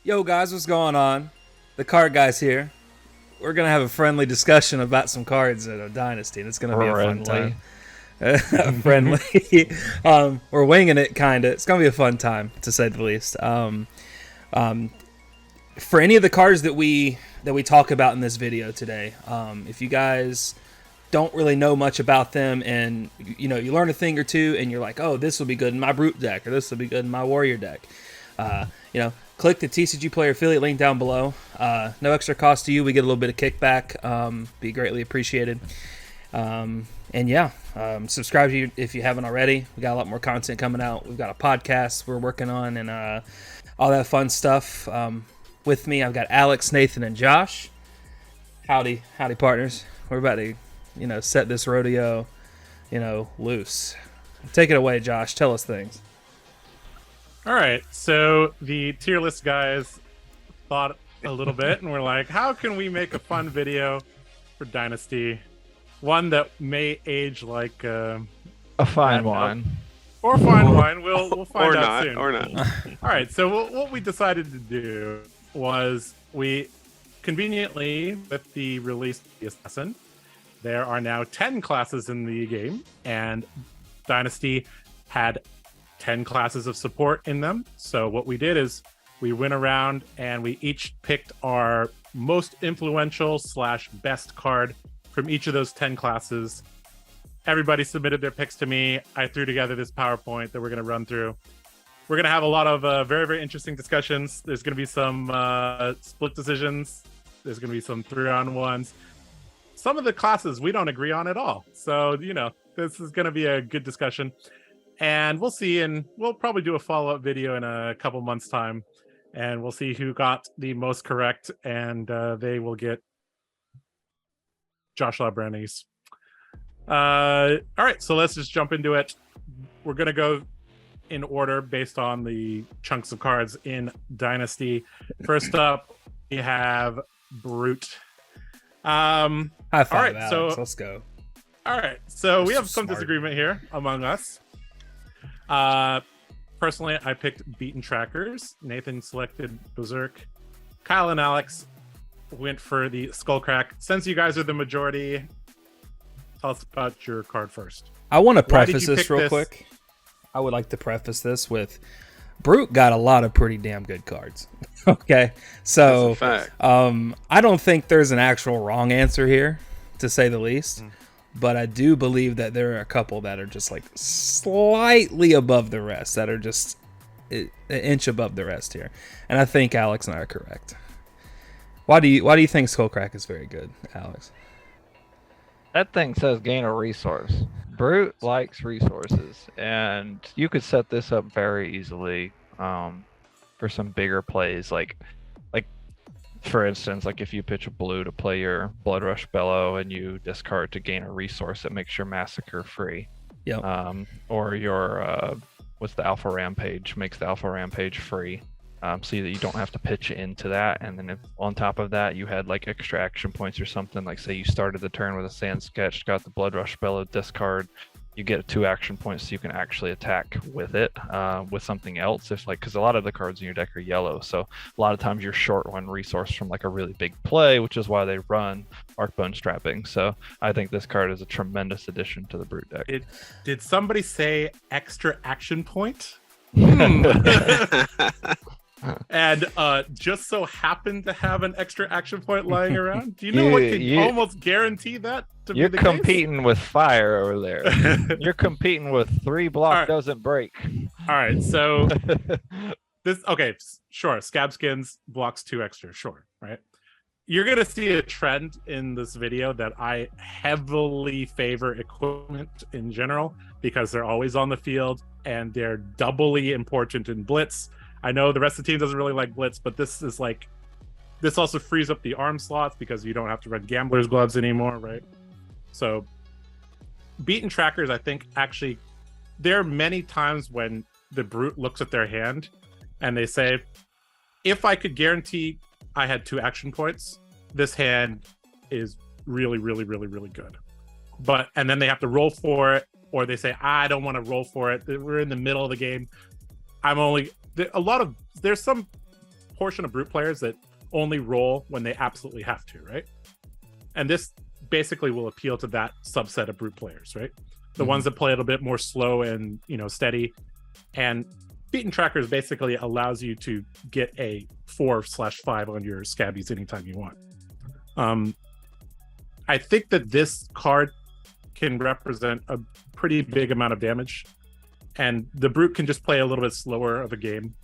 Yo guys, what's going on? The Card Guys here. We're gonna have a friendly discussion about some cards at a Dynasty, and it's gonna be a fun time. Friendly. We're winging it, kinda. It's gonna be a fun time, to say the least. For any of the cards that we talk about in this video today, if you guys don't really know much about them, and you learn a thing or two, and you're like, oh, this will be good in my Brute deck, or this will be good in my Warrior deck, click the TCG player affiliate link down below. No extra cost to you. We get a little bit of kickback. Be greatly appreciated. Subscribe if you haven't already. We got a lot more content coming out. We've got a podcast we're working on, and all that fun stuff. With me, I've got Alex, Nathan, and Josh. Howdy, partners. We're about to, set this rodeo, loose. Take it away, Josh. Tell us things. All right, so the tier list guys thought a little bit, and we're like, how can we make a fun video for Dynasty? One that may age like a fine wine. Or fine wine. We'll find out soon. Or not. All right, so what we decided to do was we conveniently, with the release of the Assassin, there are now 10 classes in the game, and Dynasty had 10 classes of support in them. So what we did is we went around and we each picked our most influential / best card from each of those 10 classes. Everybody submitted their picks to me. I threw together this PowerPoint that we're going to run through. We're going to have a lot of very, very interesting discussions. There's going to be some split decisions. There's going to be some 3-on-1s. Some of the classes we don't agree on at all. So, this is going to be a good discussion. And we'll see, and we'll probably do a follow-up video in a couple months' time, and we'll see who got the most correct, and they will get Josh Labranese. All right, so let's just jump into it. We're going to go in order based on the chunks of cards in Dynasty. First up, we have Brute. High five, all right, Alex. so Let's go. All right, so we have some Smart. disagreement here among us. Personally, I picked Beaten Trackers. Nathan selected Berserk. Kyle and Alex went for the Skullcrack. Since you guys are the majority, tell us about your card first. I want to Why did preface you this pick real this? quick. I would like to preface this with Brute got a lot of pretty damn good cards. Okay, so That's a fact. I don't think there's an actual wrong answer here, to say the least. But I do believe that there are a couple that are just like slightly above the rest, that are just an inch above the rest here. And I think Alex and I are correct. Why do you think Skullcrack is very good, Alex? That thing says gain a resource. Brute likes resources, and you could set this up very easily for some bigger plays, like for instance, like if you pitch a blue to play your Blood Rush Bellow and you discard to gain a resource that makes your Massacre free. Yep. Or your what's the Alpha Rampage makes the Alpha Rampage free. So that you don't have to pitch into that, and then if on top of that you had like extra action points or something, like say you started the turn with a Sand Sketch, got the Blood Rush Bellow, discard, you get 2 action points so you can actually attack with it with something else, because a lot of the cards in your deck are yellow, so a lot of times you're short one resource from like a really big play, which is why they run Arcbone Strapping. So I think this card is a tremendous addition to the Brute deck. Did somebody say extra action point? And just so happened to have an extra action point lying around? Do you know what can almost guarantee that to be the case? You're competing with fire over there. You're competing with 3 block All right. doesn't break. All right, so sure. Scab Skins blocks 2 extra, sure, right? You're gonna see a trend in this video that I heavily favor equipment in general, because they're always on the field and they're doubly important in Blitz. I know the rest of the team doesn't really like Blitz, but this also frees up the arm slots because you don't have to run Gambler's Gloves anymore, right? So Beaten Trackers, I think, actually, there are many times when the Brute looks at their hand and they say, if I could guarantee I had 2 action points, this hand is really, really, really, really good. And then they have to roll for it, or they say, I don't want to roll for it. We're in the middle of the game. There's some portion of brute players that only roll when they absolutely have to, right? And this basically will appeal to that subset of brute players, right? The ones that play a little bit more slow and, you know, steady. And Beaten Trackers basically allows you to get a 4/5 on your scabbies anytime you want. I think that this card can represent a pretty big amount of damage, and the brute can just play a little bit slower of a game.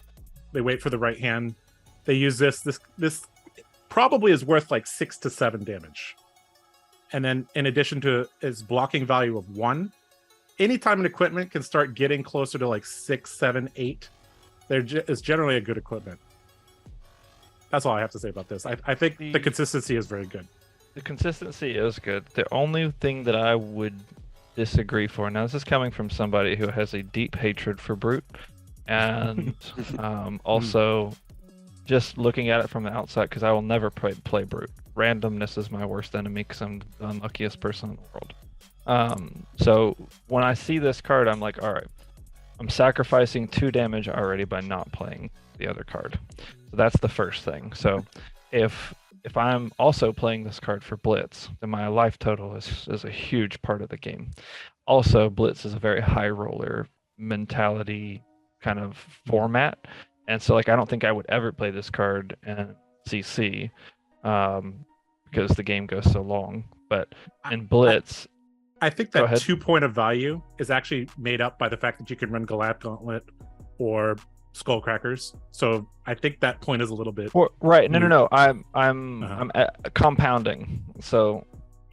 They wait for the right hand. They use this probably is worth like 6 to 7 damage. And then in addition to its blocking value of 1, anytime an equipment can start getting closer to like 6, 7, 8, is generally a good equipment. That's all I have to say about this. I think the consistency is very good. The consistency is good. The only thing that I would disagree for, now this is coming from somebody who has a deep hatred for brute, and also just looking at it from the outside, because I will never play brute. Randomness is my worst enemy because I'm the unluckiest person in the world. So when I see this card, I'm like, all right, I'm sacrificing 2 damage already by not playing the other card. So that's the first thing. So if I'm also playing this card for Blitz, then my life total is a huge part of the game. Also, Blitz is a very high roller mentality kind of format. And so like I don't think I would ever play this card in CC because the game goes so long. But in Blitz, I think that 2 point of value is actually made up by the fact that you can run Galap Gauntlet or Skullcrackers. So I think that point is a little bit right. No. I'm compounding. So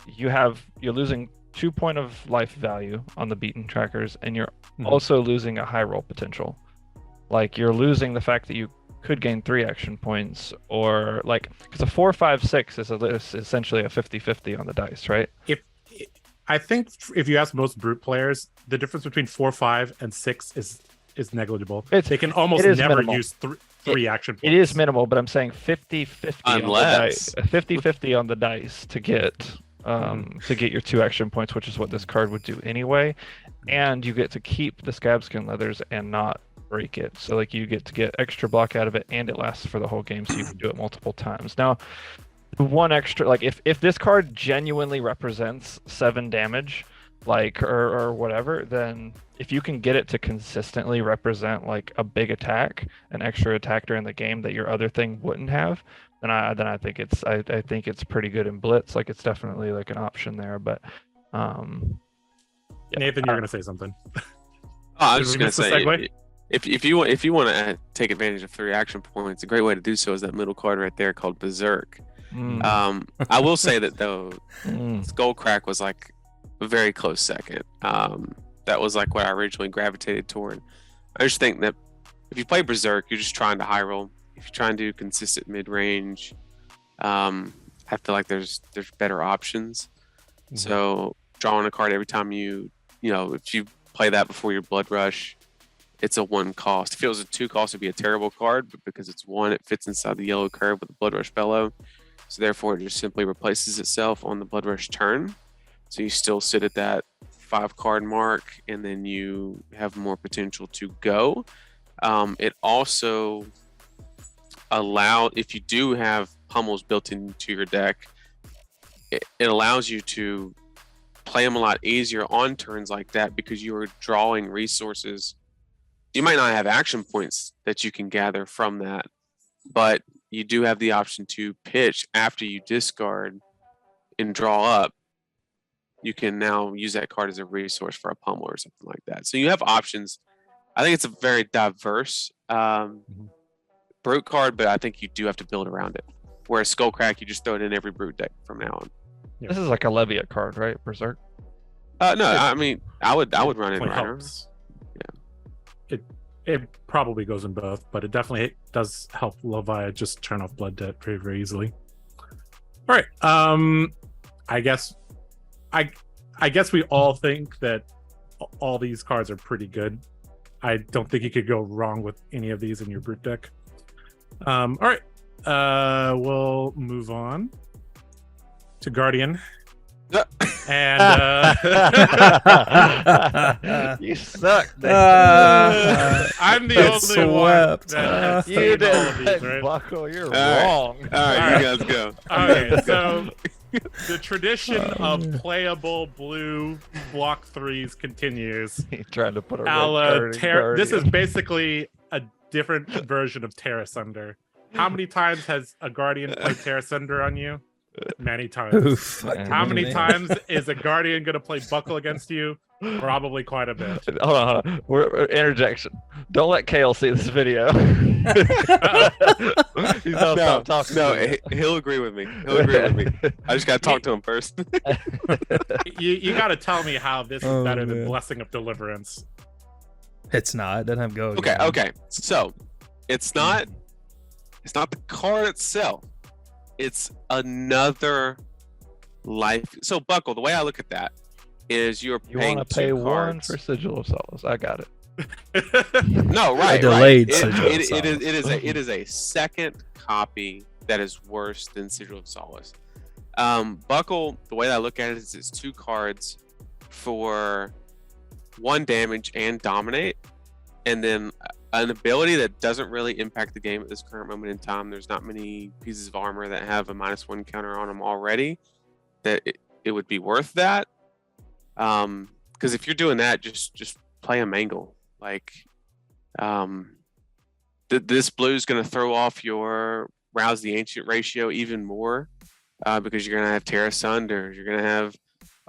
you're losing 2 point of life value on the Beaten Trackers, and you're also losing a high roll potential. Like you're losing the fact that you could gain 3 action points, or like because a 4, 5, 6 is essentially a 50-50 on the dice, right? I think if you ask most brute players, the difference between 4, 5, and 6 is negligible. They can almost never minimal. Use 3 action points. It is minimal, but I'm saying 50-50 on the dice. 50-50 on the dice to get your 2 action points, which is what this card would do anyway. And you get to keep the Scab Skin Leathers and not break it. So like you get to get extra block out of it, and it lasts for the whole game, so you can do it multiple times. Now, one extra, like if this card genuinely represents 7 damage, like or whatever, then if you can get it to consistently represent like a big attack, an extra attack during the game that your other thing wouldn't have, then I think it's pretty good in Blitz. Like it's definitely like an option there. But Nathan, you're gonna say something. I was just gonna say, if you want to take advantage of 3 action points, a great way to do so is that middle card right there called Berserk. I will say that though, Skullcrack was like a very close second. That was like what I originally gravitated toward. I just think that if you play Berserk, you're just trying to high roll. If you're trying to do consistent mid range, I feel like there's better options. So drawing a card every time if you play that before your Blood Rush, it's a 1 cost. If it was a 2 cost, it'd be a terrible card, but because it's 1, it fits inside the yellow curve with the Blood Rush Bellow. So therefore, it just simply replaces itself on the Blood Rush turn. So you still sit at that 5 card mark, and then you have more potential to go. It also if you do have pummels built into your deck, it allows you to play them a lot easier on turns like that, because you are drawing resources. You might not have action points that you can gather from that, but you do have the option to pitch after you discard and draw up. You can now use that card as a resource for a pummel or something like that. So you have options. I think it's a very diverse brute card, but I think you do have to build around it. Whereas Skullcrack, you just throw it in every brute deck from now on. This is like a Leviat card, right? Berserk. No, I mean I would run it in Runner. It probably goes in both, but it definitely does help Leviat just turn off Blood Debt very, very easily. All right. I guess we all think that all these cards are pretty good. I don't think you could go wrong with any of these in your brute deck. All right. We'll move on to Guardian. And You suck. I'm the That's only one swept. that has You seen all did of these, right? Buckle. You're right. wrong. All right, you guys go. Okay, so the tradition of playable blue block threes continues. He tried to put a red A la card in this is Guardian. basically a different version of Terra Sunder. How many times has a Guardian played Terra Sunder on you? Many times. Oof. How many Man. times is a Guardian going to play Buckle against you? Probably quite a bit. Hold on. Interjection. Don't let Kale see this video. He's not stop talking. No, to me. he'll agree with me. He'll agree with me. I just gotta talk to him first. You got to tell me how this is Oh, better than man. Blessing of Deliverance. It's not. It doesn't have go. Okay, again. okay. So it's not the card itself. It's another life. So Buckle, the way I look at that is you're You paying want to pay two one cards. for Sigil of Solace. I got it. No, right. delayed right. Sigil of It is a second copy that is worse than Sigil of Solace. Buckle, the way that I look at it is it's two cards for 1 damage and dominate, and then an ability that doesn't really impact the game at this current moment in time. There's not many pieces of armor that have a -1 counter on them already. That it would be worth that. Because if you're doing that, just play a Mangle. Like, this blue is going to throw off your Rouse the Ancient ratio even more, because you're going to have Terra Sunder. You're going to have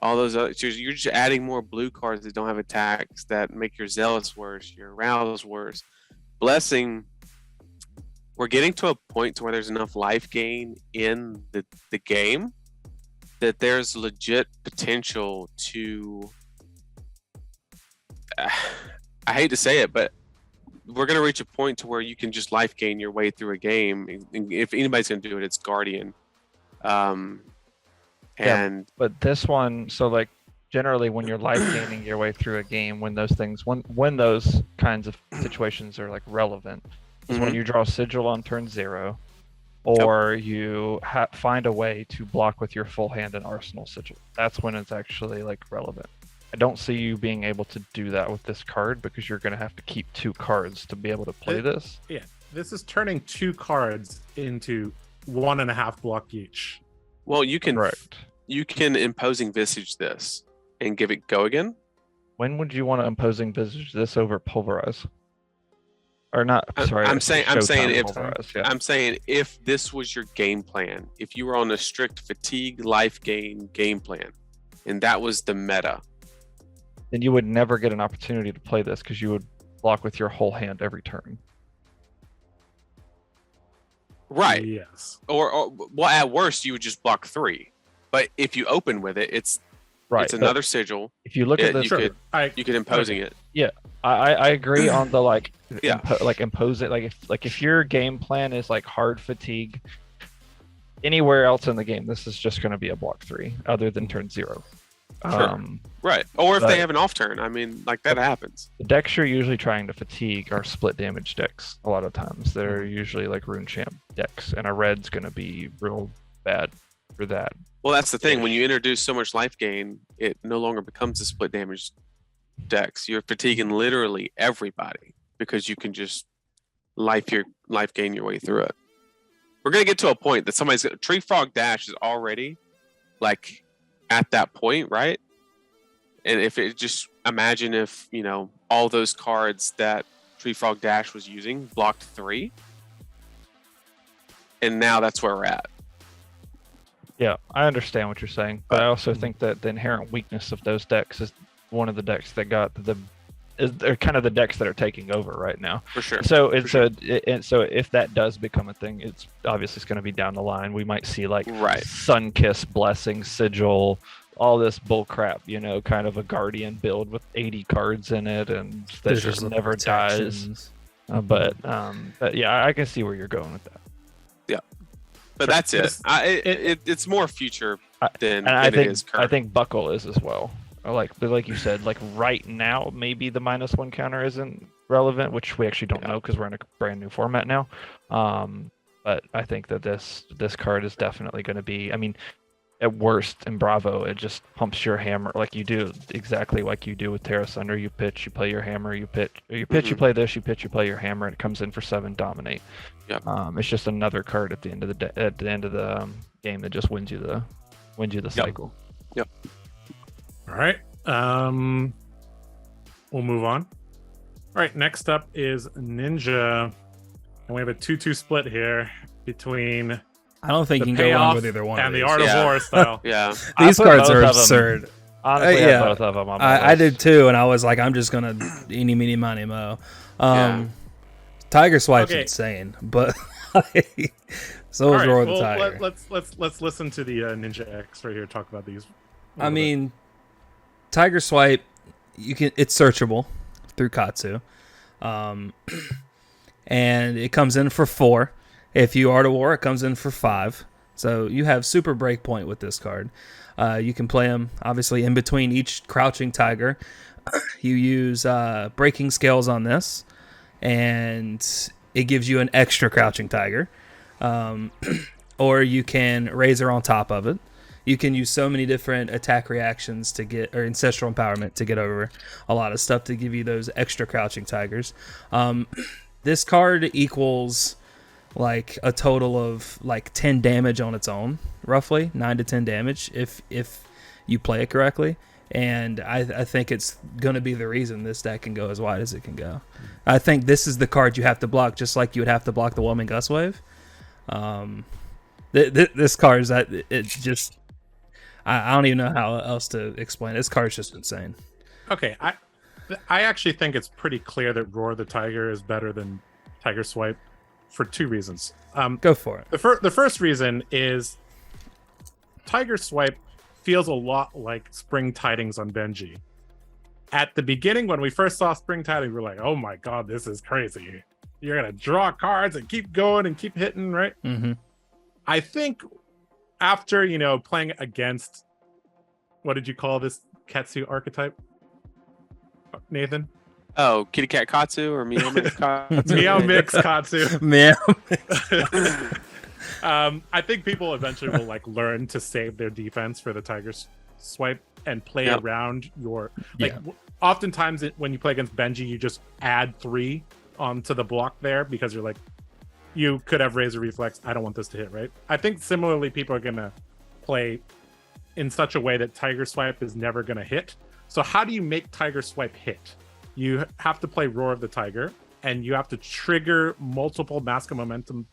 all those other. So you're just adding more blue cards that don't have attacks that make your Zealous worse, your Rouse worse. Blessing. We're getting to a point to where there's enough life gain in the game that there's legit potential to. I hate to say it, but we're going to reach a point to where you can just life gain your way through a game. And if anybody's going to do it, it's Guardian. And But this one, so like generally when you're life gaining your way through a game, when those things, when those kinds of situations are like relevant, is when you draw Sigil on turn 0, or you find a way to block with your full hand and Arsenal Sigil. That's when it's actually like relevant. I don't see you being able to do that with this card because you're going to have to keep 2 cards to be able to play this. Yeah, this is turning 2 cards into 1.5 block each. well, you can Correct. you can Imposing Visage this and give it go again. When would you want to Imposing Visage this over Pulverize? Or not? Sorry, I'm saying Showtime if Pulverize, yeah. I'm saying if this was your game plan, if you were on a strict fatigue life gain game plan, and that was the meta, then you would never get an opportunity to play this because you would block with your whole hand every turn. right? Yes. Or well, at worst you would just block 3. But if you open with it, it's Right. it's but another sigil. if you look at this, You could Imposing it. I agree on the like Yeah. impose it like if your game plan is like hard fatigue anywhere else in the game, this is just going to be a block 3 other than turn 0. Right. Or if But- they have an off turn, I mean, like that happens. The decks you're usually trying to fatigue are split damage decks. A lot of times they're usually like Rune Champ decks, and a red's going to be real bad for that. Well, that's the thing. When you introduce so much life gain, it no longer becomes a split damage decks. You're fatiguing literally everybody because you can just life gain your way through it. We're gonna get to a point that somebody's Tree Frog Dash is already like at that point, right? And if it just imagine if all those cards that Tree Frog Dash was using blocked 3, and now that's where we're at. Yeah, I understand what you're saying, but I also think that the inherent weakness of those decks is one of the decks that got they're kind of the decks that are taking over right now. For sure. So so if that does become a thing, it's obviously going to be down the line. We might see like Right. Sunkiss, Blessing, Sigil, all this bull crap, kind of a Guardian build with 80 cards in it, and that just never dies. But yeah, I can see where you're going with that. But that's it. It's more future than And it is current. I think Buckle is as well. But like you said, like right now, maybe the -1 counter isn't relevant, which we actually don't know because we're in a brand new format now. But I think that this card is definitely going to be. I mean, at worst in Bravo, it just pumps your hammer like you do exactly like you do with Terra Sunder. You pitch, you play your hammer, you pitch, you play this, you pitch, you play your hammer, and it comes in for 7 dominate. Yep. It's just another card at the end of the game that just wins you the cycle. Yep. All right. We'll move on. All right. Next up is Ninja, and we have a 2-2 split here between. I don't think the you can go wrong payoff with either one. and of the these. Art of War style. Yeah. These I put cards both are of them. absurd. Honestly, I yeah. have both of them on my I list. did too, and I was like, I'm just gonna eeny, meeny, miny, mo. Tiger Swipe's Okay. insane, but so All is right, Roar the well, Tiger. let's listen to the Ninja X right here talk about these. I mean, Tiger Swipe, it's searchable through Katsu, and it comes in for 4. If you Art of War, it comes in for 5. So you have super breakpoint with this card. You can play them obviously in between each crouching tiger. You use breaking scales on this, and it gives you an extra crouching tiger. Or you can Razor on top of it. You can use so many different attack reactions to get, or ancestral empowerment to get over a lot of stuff to give you those extra crouching tigers. This card equals like a total of like 10 damage on its own, roughly 9 to 10 damage if you play it correctly. And I think it's going to be the reason this deck can go as wide as it can go. I think this is the card you have to block, just like you would have to block the Whelming Gust Wave. This card is that it's just I don't even know how else to explain it. This card's just insane. Okay, I actually think it's pretty clear that Roar the Tiger is better than Tiger Swipe for 2 reasons. Go for it. The first reason is Tiger Swipe feels a lot like Spring Tidings on Benji. At the beginning, when we first saw Spring Tidings, we were like, oh my god, this is crazy. You're going to draw cards and keep going and keep hitting, right? Mm-hmm. I think after, playing against, what did you call this Katsu archetype, Nathan? Oh, Kitty Cat Katsu or Meow Mix Katsu? Meow Mix Katsu. Meow. I think people eventually will learn to save their defense for the Tiger Swipe and play around your oftentimes when you play against Benji, you just add 3 onto the block there because you're like, you could have Razor Reflex. I don't want this to hit, right? I think similarly people are gonna play in such a way that Tiger Swipe is never gonna hit. So how do you make Tiger Swipe hit? You have to play Roar of the Tiger, and you have to trigger multiple Mask of Momentum,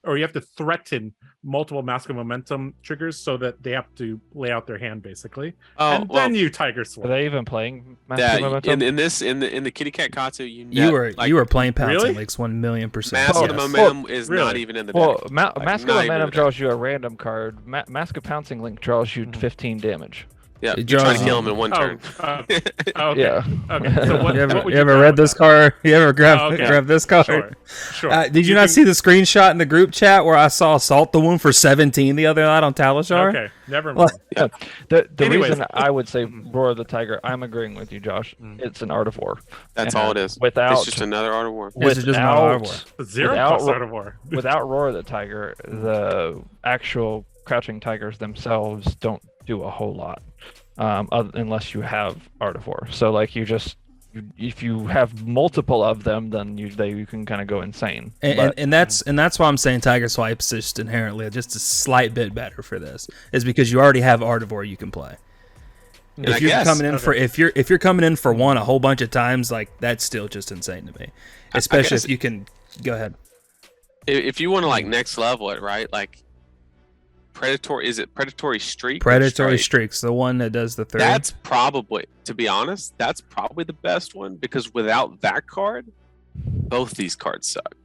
or you have to threaten multiple Mask of Momentum triggers so that they have to lay out their hand, basically. Then you Tiger Swipe. Are they even playing Mask of Momentum? In the Kitty Cat Katsu, you were playing Pouncing Leaks 1,000,000%. Mask of Momentum is not even in the deck. Mask of Momentum draws you a random card. Mask of Pouncing Link draws you 15 damage. Yeah, you're trying to kill him in one turn. Okay. Yeah. Okay. So what would you ever read this card? You ever grabbed this card? Sure. Did you not see the screenshot in the group chat where I saw Assault the Wound for 17 the other night on Talishar? Okay, never mind. The reason I would say Roar of the Tiger, I'm agreeing with you, Josh. It's an Art of War. That's all it is. It's just another Art of War. This is just an Art of War. 0 plus Art of War. Without Roar of the Tiger, the actual crouching tigers themselves don't do a whole lot. Unless you have Art of War. So if you have multiple of them, then you can kind of go insane. And that's why I'm saying Tiger Swipe's just inherently just a slight bit better for this, is because you already have Art of War you can play. If you're coming in for one a whole bunch of times, that's still just insane to me. Especially if you can go ahead. If you want to next level it, right? Predatory Streak? Predatory Streak's the one that does the 3. That's probably, to be honest, that's probably the best one, because without that card, both these cards suck.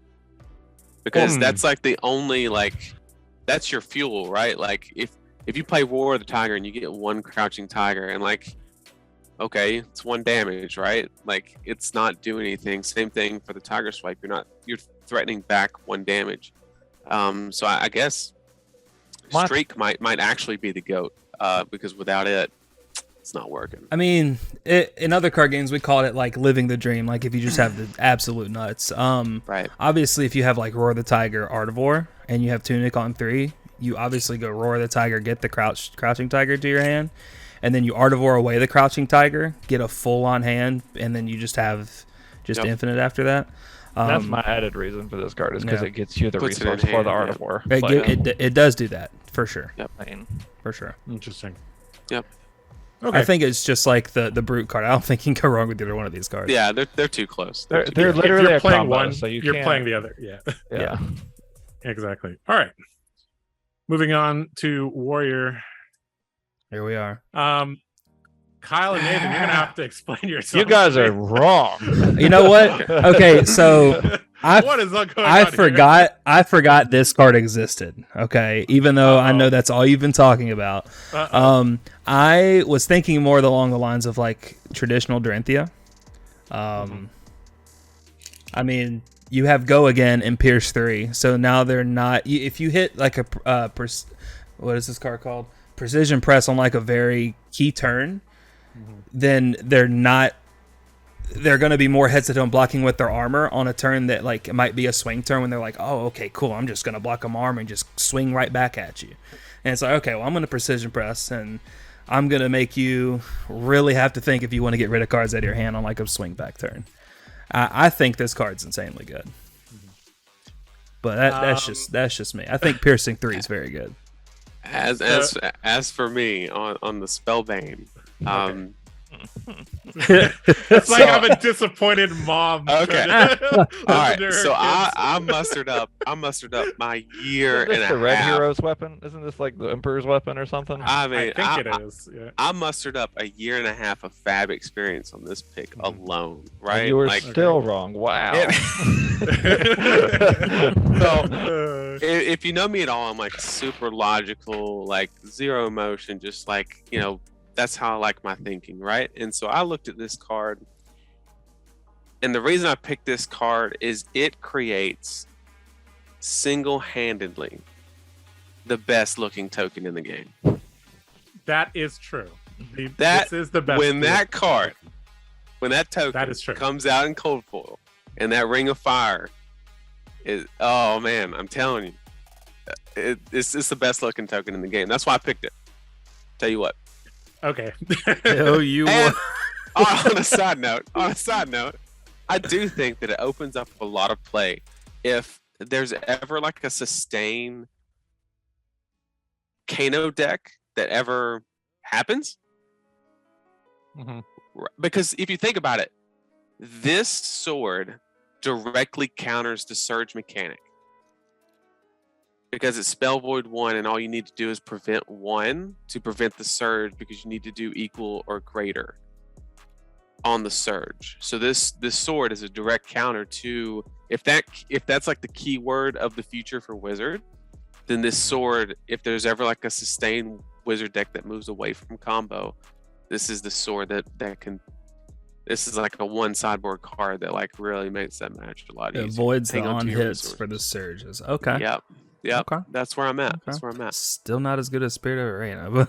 Because that's the only that's your fuel, right? If you play Roar of the Tiger and you get 1 crouching tiger and okay, it's 1 damage, right? It's not doing anything. Same thing for the Tiger Swipe. You're threatening back 1 damage. So I guess Streak might actually be the GOAT, because without it, it's not working. I mean, in other card games, we call it living the dream. If you just have the absolute nuts. Right. Obviously, if you have Roar the Tiger, Art of War, and you have Tunic on 3, you obviously go Roar the Tiger, get the Crouching Tiger to your hand, and then you Artivore away the Crouching Tiger, get a full on hand, and then you just have infinite after that. That's my added reason for this card is because it gets you the Puts resource it in for the hand, Artivore. It does do that for sure. Yep. For sure. Interesting. Yep. Okay. I think it's just like the Brute card. I don't think you can go wrong with either one of these cards. Yeah, they're too close. They're If literally you're a playing combo, one, so you're playing the other. Yeah. Yeah. Exactly. All right. Moving on to Warrior. Here we are. Kyle and Nathan, you're gonna have to explain yourself. You guys are wrong. You know what? Okay, so what is going on I forgot this card existed. Okay, even though I know that's all you've been talking about. I was thinking more along the lines of like traditional Dorinthia. I mean, you have Go Again and Pierce 3, so now they're not. If you hit like a what is this card called? Precision Press on like a very key turn, then they're not. They're going to be more hesitant blocking with their armor on a turn that like it might be a swing turn when they're like, oh, okay, cool, I'm just going to block them armor and just swing right back at you. And it's like, okay, well, I'm going to Precision Press and I'm going to make you really have to think if you want to get rid of cards out of your hand on like a swing back turn. I think this card's insanely good. But that's just me. I think Piercing 3 is very good. As for me on the Spellbane, it's like I'm a disappointed mom. Okay. All right. So I mustered up my year and a half. The Red Hero's weapon? Isn't this like the Emperor's weapon or something? I mean, I think it is. Yeah. I mustered up a year and a half of fab experience on this pick alone. Right? And you were still wrong. Wow. So if you know me at all, I'm like super logical, like zero emotion, just like that's how I like my thinking, right? And so I looked at this card, and the reason I picked this card is it creates single-handedly the best looking token in the game. That is true. This is the best. When that token that is true. comes out in cold foil, and that Ring of Fire is, oh man, I'm telling you, it's the best looking token in the game. That's why I picked it. Tell you what. Okay. Oh, you on a side note, I do think that it opens up a lot of play if there's ever like a sustain Kano deck that ever happens. Because if you think about it, this sword directly counters the Surge mechanic. Because it's Spell Void 1, and all you need to do is prevent 1 to prevent the Surge, because you need to do equal or greater on the Surge. So this sword is a direct counter to if that's like the key word of the future for Wizard, then this sword, if there's ever like a sustained Wizard deck that moves away from combo, this is the sword that can. This is like a one sideboard card that like really makes that match a lot easier. It avoids the Hang on on to your hits resources. for the surges. Okay. Yep. Okay. That's where I'm at. Okay. That's where I'm at. Still not as good as Spirit of Arena, but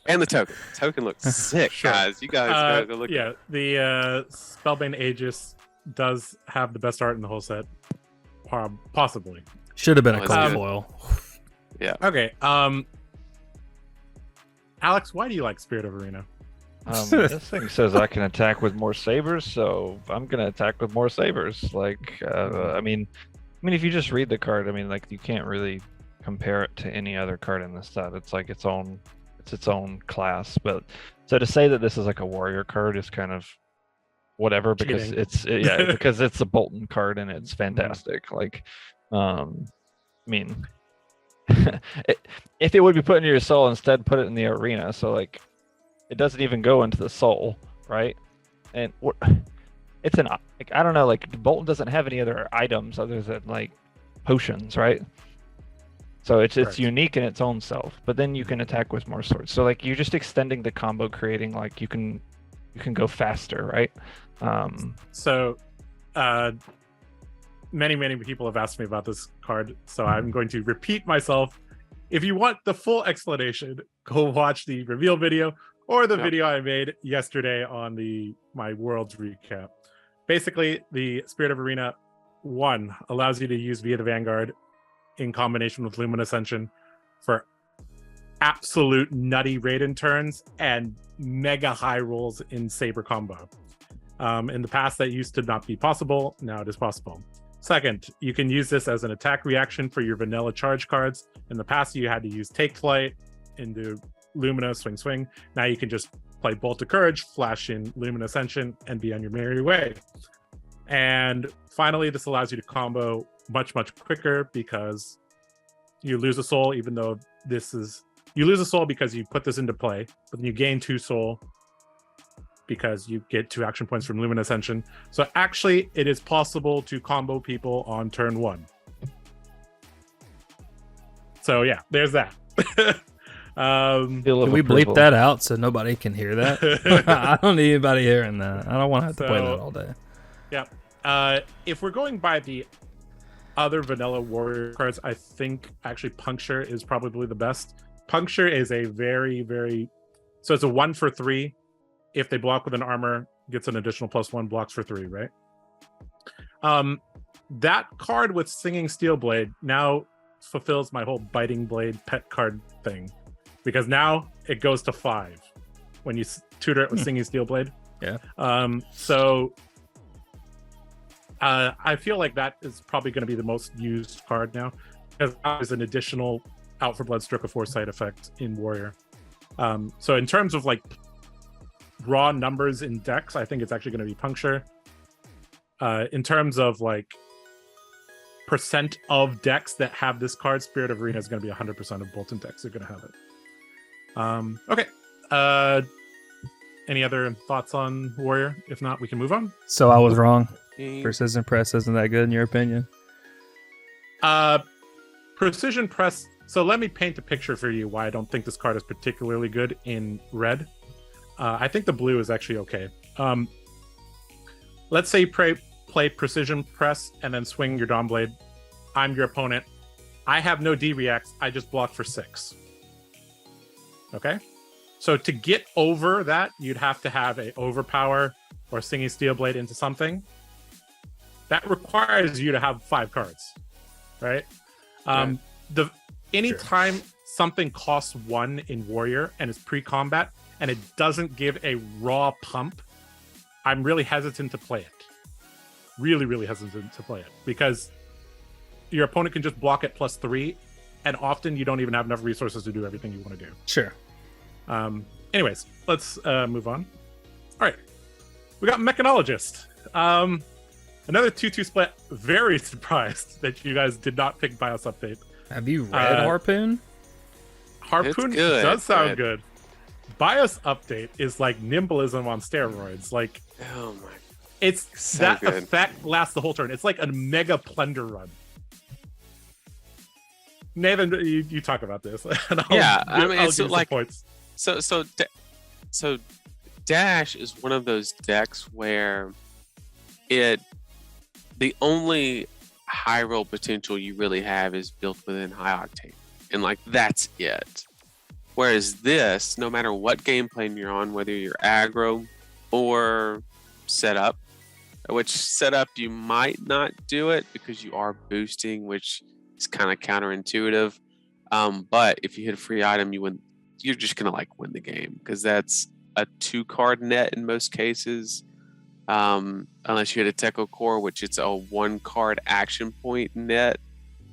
And the token. Token looks sick, Sure. guys. You guys gotta go look. Yeah, the Spellbane Aegis does have the best art in the whole set. Possibly. should have been a Oh, cold it's foil. Yeah. Okay. Alex, why do you like Spirit of Arena? This thing says I can attack with more sabers, so I'm gonna attack with more sabers. Like, I mean, if you just read the card, I mean, like, you can't really compare it to any other card in the set. It's like its own class. But so to say that this is like a warrior card is kind of whatever, because Cheating. because it's a Bolton card and it's fantastic. Like, I mean, if it would be put into your soul, instead put it in the arena. So like, it doesn't even go into the soul, right? And what? It's like, I don't know, like Bolton doesn't have any other items other than like potions, right? So it's unique in its own self, but then you can attack with more swords. So like, you're just extending the combo, creating like you can go faster, right? So many people have asked me about this card, so I'm going to repeat myself. If you want the full explanation, go watch the reveal video or the video I made yesterday on my Worlds recap. Basically, the Spirit of Arena 1 allows you to use via the Vanguard in combination with Luminous Ascension for absolute nutty Raiden turns and mega high rolls in Saber combo. In the past, that used to not be possible. Now it is possible. Second, you can use this as an attack reaction for your vanilla charge cards. In the past, you had to use Take Flight into Lumina, swing. Now you can just play Bolt of Courage, flash in Luminous Ascension, and be on your merry way. And finally, this allows you to combo much, much quicker because you lose a soul, even though you lose a soul because you put this into play, but then you gain 2 soul because you get 2 action points from Luminous Ascension. So actually, it is possible to combo people on turn 1. So yeah, there's that. Can we bleep that out so nobody can hear that? I don't need anybody hearing that. I don't want to have to play that all day. Yeah. If we're going by the other vanilla warrior cards, I think actually Puncture is probably the best. Puncture is a very, very... So it's a 1 for 3. If they block with an armor, gets an additional +1, blocks for 3, right? That card with Singing Steelblade now fulfills my whole Biting Blade pet card thing. Because now it goes to 5 when you tutor it with Singing Steelblade. Yeah. So I feel like that is probably going to be the most used card now. Because that is an additional Out for Blood Stroke of Foresight effect in Warrior. So in terms of like raw numbers in decks, I think it's actually going to be Puncture. In terms of like percent of decks that have this card, Spirit of Arena is going to be 100% of Bolton decks are going to have it. Okay. Any other thoughts on Warrior? If not, we can move on. So I was wrong. Precision Press isn't that good in your opinion? Precision Press. So let me paint a picture for you why I don't think this card is particularly good in red. I think the blue is actually okay. Let's say you play Precision Press and then swing your Dawnblade. I'm your opponent. I have no D-reacts. I just block for 6. Okay? So to get over that, you'd have to have a Overpower or Singing Steelblade into something. That requires you to have 5 cards, right? Anytime something costs 1 in Warrior and is pre-combat and it doesn't give a raw pump, I'm really hesitant to play it. Really, really hesitant to play it because your opponent can just block it +3, and often you don't even have enough resources to do everything you want to do. Sure. Anyways, let's move on. All right. We got Mechanologist. Another 2-2 split. Very surprised that you guys did not pick BIOS Update. Have you read Harpoon? Harpoon does sound good. BIOS Update is like Nimblism on steroids. Like, oh my! It's so that good. effect lasts the whole turn. It's like a mega plunder run. Nathan, you talk about this. And it's like points. So Dash is one of those decks where the only high roll potential you really have is built within High Octane, and like that's it. Whereas this, no matter what game plane you're on, whether you're aggro or setup, which setup you might not do it because you are boosting, which is kind of counterintuitive. But if you hit a free item, you're just gonna like win the game because that's a 2-card net in most cases. Unless you hit a Techo Core, which it's a 1-card action point net,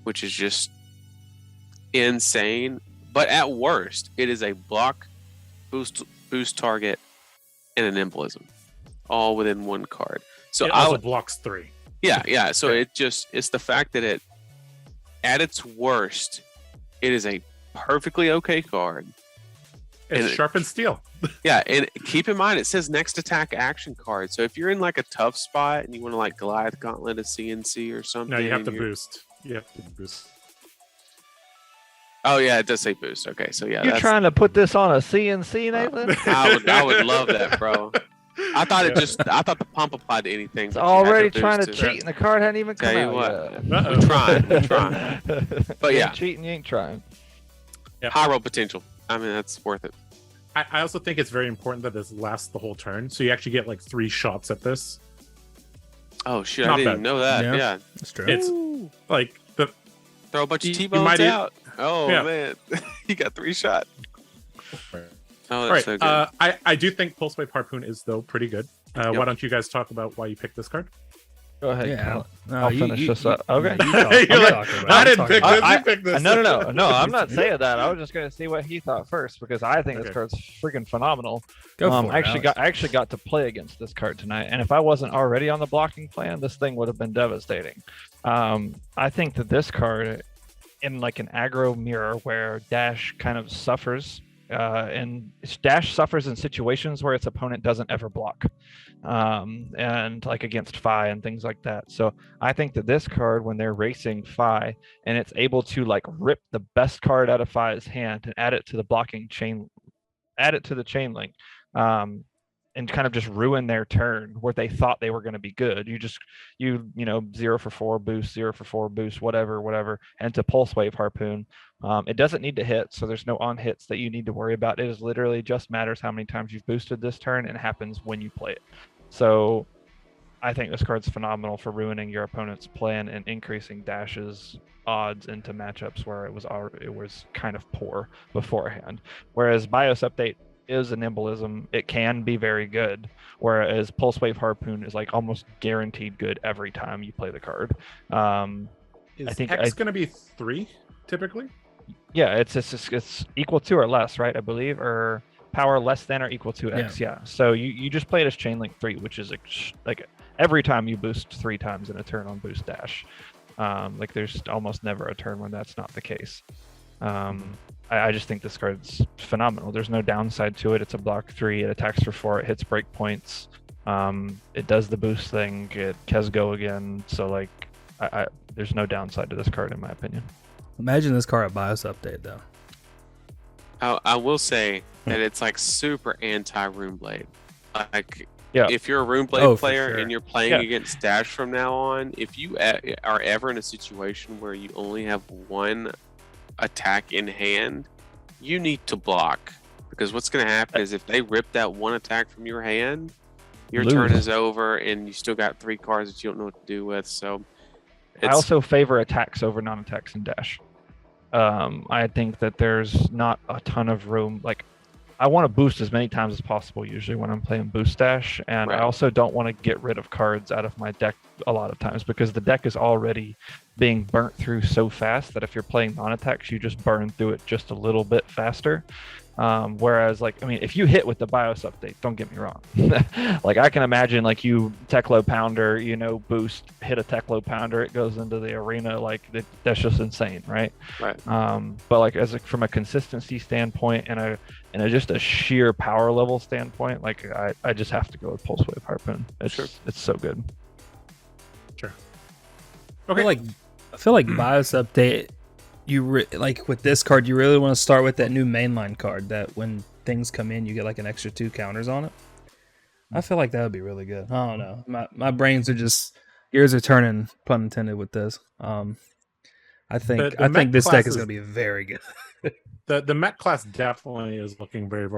which is just insane. But at worst, it is a block, boost target, and an embolism, all within 1 card. So it also blocks 3. Yeah. So it's the fact that it, at its worst, it is a perfectly okay card. It's sharpened steel. Yeah, and keep in mind it says next attack action card. So if you're in like a tough spot and you want to like Goliath Gauntlet a CNC or something, no, you have to boost. You have to boost. Oh yeah, it does say boost. Okay, so yeah, you're trying to put this on a CNC, Nathan? I would love that, bro. I thought I thought the pump applied to anything. It's already trying to cheat, and the card hadn't even come out yet. We're trying. But yeah, cheating, you ain't trying. Yep. High roll potential. I mean, that's worth it. I also think it's very important that this lasts the whole turn, so you actually get like 3 shots at this. Oh shit! Not I didn't bad. even know that. Yeah, that's true. It's like the Throw a bunch of You T-bones might out. Oh, Yeah. man. You got 3 shot. Oh, All that's right. so good. I do think Pulse Wave Harpoon is, though, pretty good. Why don't you guys talk about why you picked this card? Go ahead. Yeah, Colin. no, I'll finish this up. Okay. You talk, You're I'm like, talking about it. I I'm didn't talking pick about this. it. You picked this. No. I'm not saying that. I was just going to see what he thought first because I think this Okay. card's freaking phenomenal. Go for I it, Alex. actually got to play against this card tonight, and if I wasn't already on the blocking plan, this thing would have been devastating. I think that this card, in like an aggro mirror where Dash kind of suffers, and Dash suffers in situations where its opponent doesn't ever block, and like against Fi and things like that. So I think that this card, when they're racing Fi and it's able to like rip the best card out of Fi's hand and add it to the blocking chain, add it to the chain link, and kind of just ruin their turn where they thought they were going to be good. You know 0 for 4 boost, 0 for 4 boost, whatever, and to Pulse Wave Harpoon. It doesn't need to hit, so there's no on hits that you need to worry about. It is literally just matters how many times you've boosted this turn, and it happens when you play it. So I think this card's phenomenal for ruining your opponent's plan and increasing Dash's odds into matchups where it was kind of poor beforehand. Whereas BIOS Update is an embolism, it can be very good, whereas Pulse Wave Harpoon is like almost guaranteed good every time you play the card. Is I think X going to be 3 typically? Yeah, it's equal to or less, right? I believe, or power less than or equal to X. Yeah. So you just play it as Chain Link 3, which is like every time you boost 3 times in a turn on Boost Dash. Like there's almost never a turn when that's not the case. I just think this card's phenomenal. There's no downside to it. It's a block 3. It attacks for 4. It hits break points. It does the boost thing. It has go again. So like, there's no downside to this card in my opinion. Imagine this card at BIOS Update though. I will say that it's like super anti Runeblade. Like, Yeah. if you're a Runeblade for player sure. and you're playing Yeah. against Dash from now on, if you are ever in a situation where you only have 1 attack in hand, you need to block, because what's going to happen is if they rip that 1 attack from your hand, your turn is over and you still got 3 cards that you don't know what to do with. So I also favor attacks over non-attacks in Dash. I think that there's not a ton of room. Like, I want to boost as many times as possible usually when I'm playing Boost Dash, and Right. I also don't want to get rid of cards out of my deck a lot of times because the deck is already being burnt through so fast that if you're playing non-attacks, you just burn through it just a little bit faster. Whereas, like, I mean, if you hit with the BIOS update, don't get me wrong. Like, I can imagine, like, you Teklo Pounder, boost, hit a Teklo Pounder, it goes into the arena. Like, that's just insane, right? Right. But, like, from a consistency standpoint and just a sheer power level standpoint, like, I just have to go with Pulse Wave Harpoon. It's so good. Sure. Okay. I feel like BIOS Update, like with this card, you really want to start with that new mainline card that when things come in, you get like an extra 2 counters on it. I feel like that would be really good. I don't know. My brains are just, gears are turning, pun intended, with this. I think this deck is going to be very good. The Mech class definitely is looking very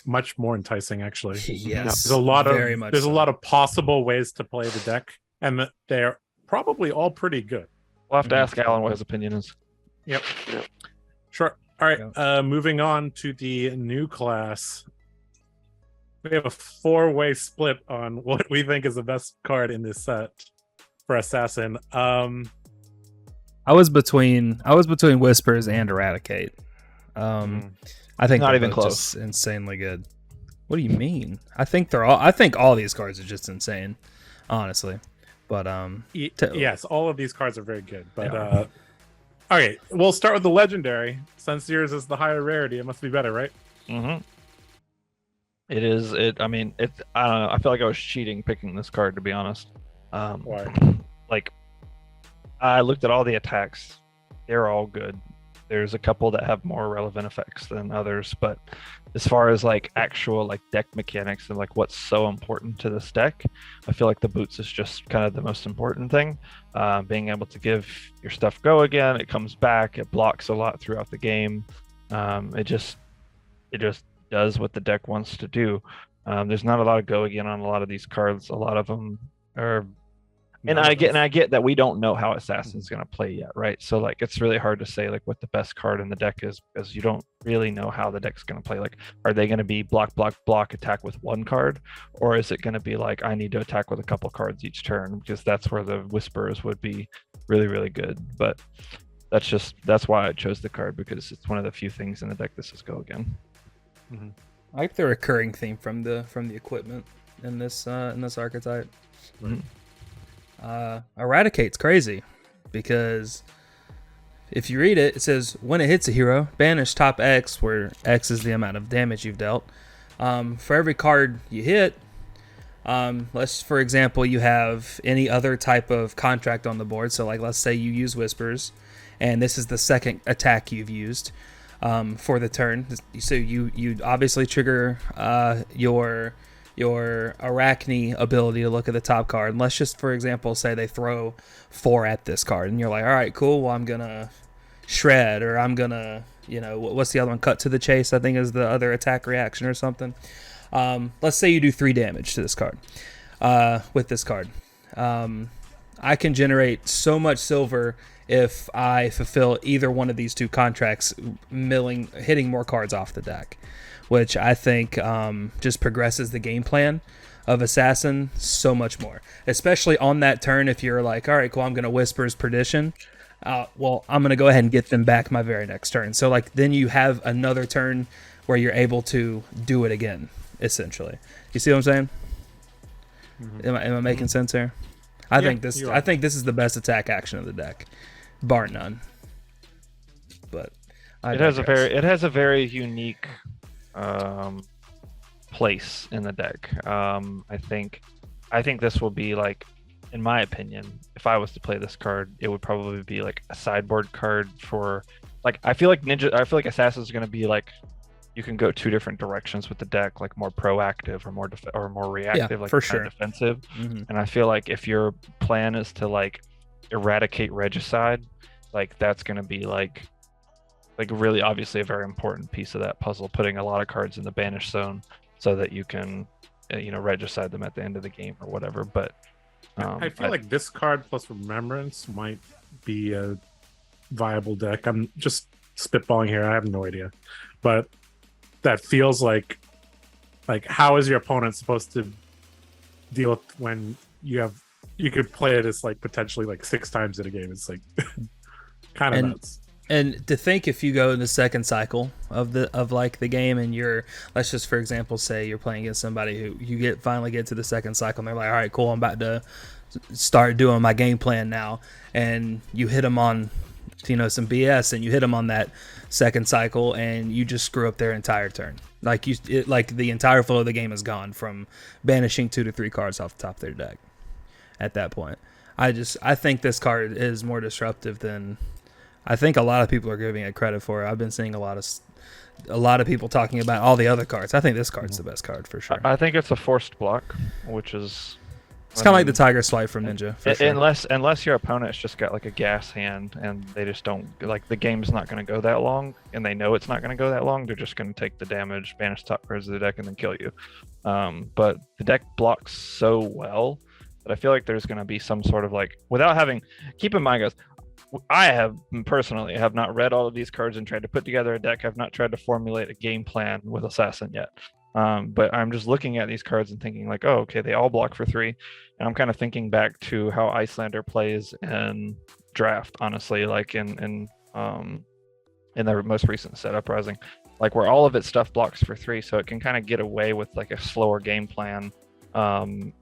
much more enticing, actually. Yes, there's a lot a lot of possible ways to play the deck, and they're probably all pretty good. We'll have to ask Alan what his opinion is. Yep. Sure. All right. Moving on to the new class. We have a 4-way split on what we think is the best card in this set for Assassin. I was between Whispers and Eradicate. I think Not they're even both close. just insanely good. What do you mean? I think all these cards are just insane, honestly. But yes, all of these cards are very good. But okay, we'll start with the legendary. Since yours is the higher rarity, it must be better, right? Mm-hmm. It is. I mean, I don't know. I feel like I was cheating picking this card, to be honest. Why? Like, I looked at all the attacks. They're all good. There's a couple that have more relevant effects than others, but as far as like actual like deck mechanics and like what's so important to this deck, I feel like the boots is just kind of the most important thing. Being able to give your stuff go again, it comes back, it blocks a lot throughout the game. It just does what the deck wants to do. There's not a lot of go again on a lot of these cards. A lot of them are And I get that we don't know how Assassin's going to play yet, right? So like it's really hard to say like what the best card in the deck is because you don't really know how the deck's going to play. Like, are they going to be block, attack with one card, or is it going to be like I need to attack with a couple cards each turn? Because that's where the Whispers would be really, really good. But that's why I chose the card, because it's one of the few things in the deck that says go again. Mm-hmm. I like the recurring theme from the equipment in this archetype. Right. Eradicate's crazy because if you read it, it says when it hits a hero, banish top X, where X is the amount of damage you've dealt. For every card you hit, let's for example you have any other type of contract on the board. So like let's say you use Whispers, and this is the second attack you've used for the turn. So you obviously trigger your Arachne ability to look at the top card. And let's just, for example, say they throw 4 at this card. And you're like, all right, cool. Well, I'm going to shred, or I'm going to, what's the other one? Cut to the chase, I think is the other attack reaction or something. Let's say you do 3 damage to this card with this card. I can generate so much silver if I fulfill either one of these 2 contracts, hitting more cards off the deck, which I think just progresses the game plan of Assassin so much more. Especially on that turn, if you're like, all right, cool, I'm going to Whispers Perdition. Well, I'm going to go ahead and get them back my very next turn. So like then you have another turn where you're able to do it again, essentially. You see what I'm saying? Mm-hmm. Am I making sense here? I think this is the best attack action of the deck, bar none. But it has a very unique place in the deck. I think this will be like, in my opinion, if I was to play this card, it would probably be like a sideboard card for like, I feel like Assassin's going to be like, you can go 2 different directions with the deck, like more proactive or more reactive, like for sure, defensive. Mm-hmm. And I feel like if your plan is to like eradicate Regicide, like that's going to be like really obviously a very important piece of that puzzle, putting a lot of cards in the banish zone so that you can regicide them at the end of the game or whatever. But I feel like this card plus Remembrance might be a viable deck. I'm just spitballing here, I have no idea, but that feels like how is your opponent supposed to deal with when you could play it as like potentially like 6 times in a game? It's like kind of nuts. And to think, if you go in the second cycle of the game, and let's just for example say you're playing against somebody who you finally get to the second cycle, and they're like, all right, cool, I'm about to start doing my game plan now, and you hit them on some BS, and you hit them on that second cycle, and you just screw up their entire turn. Like the entire flow of the game is gone from banishing 2 to 3 cards off the top of their deck. At that point, I think this card is more disruptive than I think a lot of people are giving it credit for. I've been seeing a lot of people talking about all the other cards. I think this card's the best card for sure. I think it's a forced block, which is it's kind of like the Tiger Swipe from Ninja. For sure. Unless your opponent's just got like a gas hand and they just don't like, the game's not going to go that long, and they know it's not going to go that long. They're just going to take the damage, banish top cards of the deck, and then kill you. But the deck blocks so well that I feel like there's going to be some sort of like, without having, keep in mind, guys, I have personally not read all of these cards and tried to put together a deck. I've not tried to formulate a game plan with Assassin yet. But I'm just looking at these cards and thinking like, oh, okay, they all block for 3. And I'm kind of thinking back to how Icelander plays in Draft, honestly, like in their most recent set, Uprising, like where all of its stuff blocks for 3. So it can kind of get away with like a slower game plan and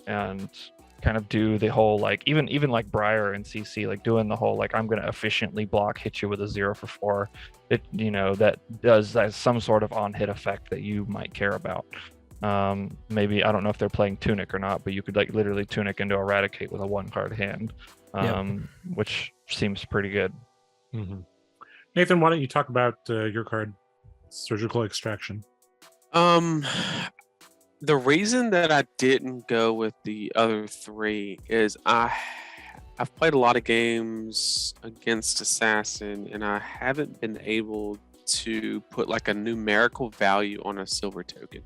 kind of do the whole like even like Briar and CC, like doing the whole like I'm going to efficiently block, hit you with a 0 for 4. It that does some sort of on hit effect that you might care about. Maybe I don't know if they're playing Tunic or not, but you could like literally Tunic into Eradicate with a 1-card hand, which seems pretty good. Mm-hmm. Nathan, why don't you talk about your card, Surgical Extraction? The reason that I didn't go with the other 3 is I've played a lot of games against Assassin, and I haven't been able to put like a numerical value on a silver token.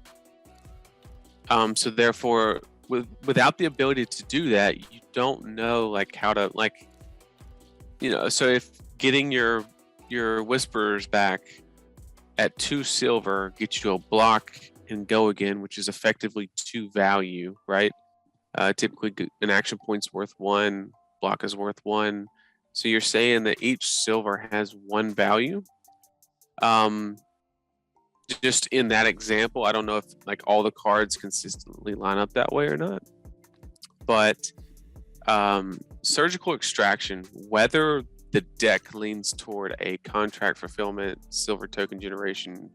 So therefore, without the ability to do that, you don't know like how to so if getting your whispers back at 2 silver gets you a block and go again, which is effectively 2 value, right? Typically an action point's worth 1, block is worth 1. So you're saying that each silver has 1 value. Just in that example, I don't know if like all the cards consistently line up that way or not, but surgical extraction, whether the deck leans toward a contract fulfillment, silver token generation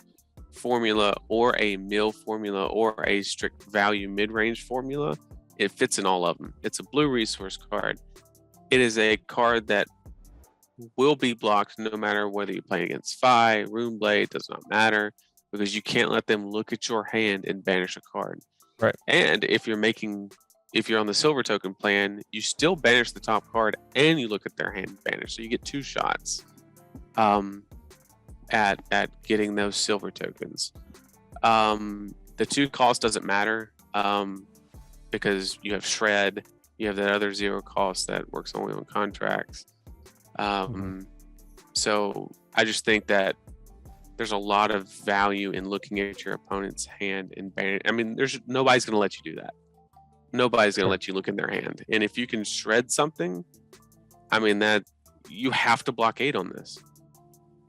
formula, or a mill formula, or a strict value mid-range formula, it fits in all of them. It's a blue resource card. It is a card that will be blocked no matter whether you play against Fi, Runeblade, does not matter, because you can't let them look at your hand and banish a card. Right. And if you're on the silver token plan, you still banish the top card and you look at their hand banish. So you get 2 shots at getting those silver tokens. The 2 cost doesn't matter because you have Shred, you have that other 0 cost that works only on contracts. So I just think that there's a lot of value in looking at your opponent's hand and banish. I mean, nobody's going to let you do that. Nobody's going to let you look in their hand. And if you can shred something, I mean, that you have to block 8 on this.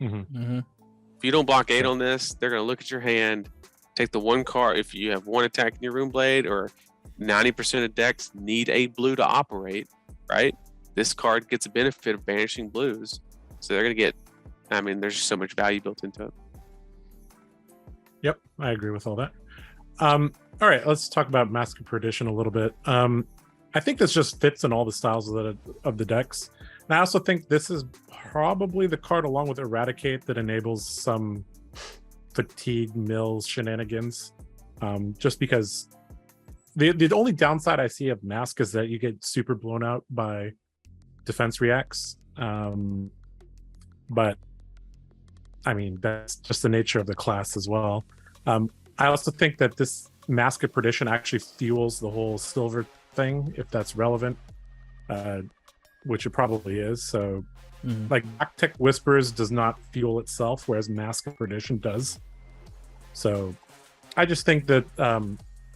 If you don't block 8 on this, they're going to look at your hand, take the 1 card. If you have 1 attack in your Runeblade, or 90% of decks need a blue to operate, right? This card gets a benefit of banishing blues. So they're going to get, I mean, there's just so much value built into it. Yep, I agree with all that. All right, let's talk about Mask of Perdition a little bit. I think this just fits in all the styles of the decks. And I also think this is probably the card, along with Eradicate, that enables some fatigue mills shenanigans. Just because the only downside I see of Mask is that you get super blown out by defense reacts. But I mean, that's just the nature of the class as well. I also think that this Mask of Perdition actually fuels the whole silver thing, if that's relevant, which it probably is. So, like, Backtick Whispers does not fuel itself, whereas Mask of Perdition does. So, I just think that,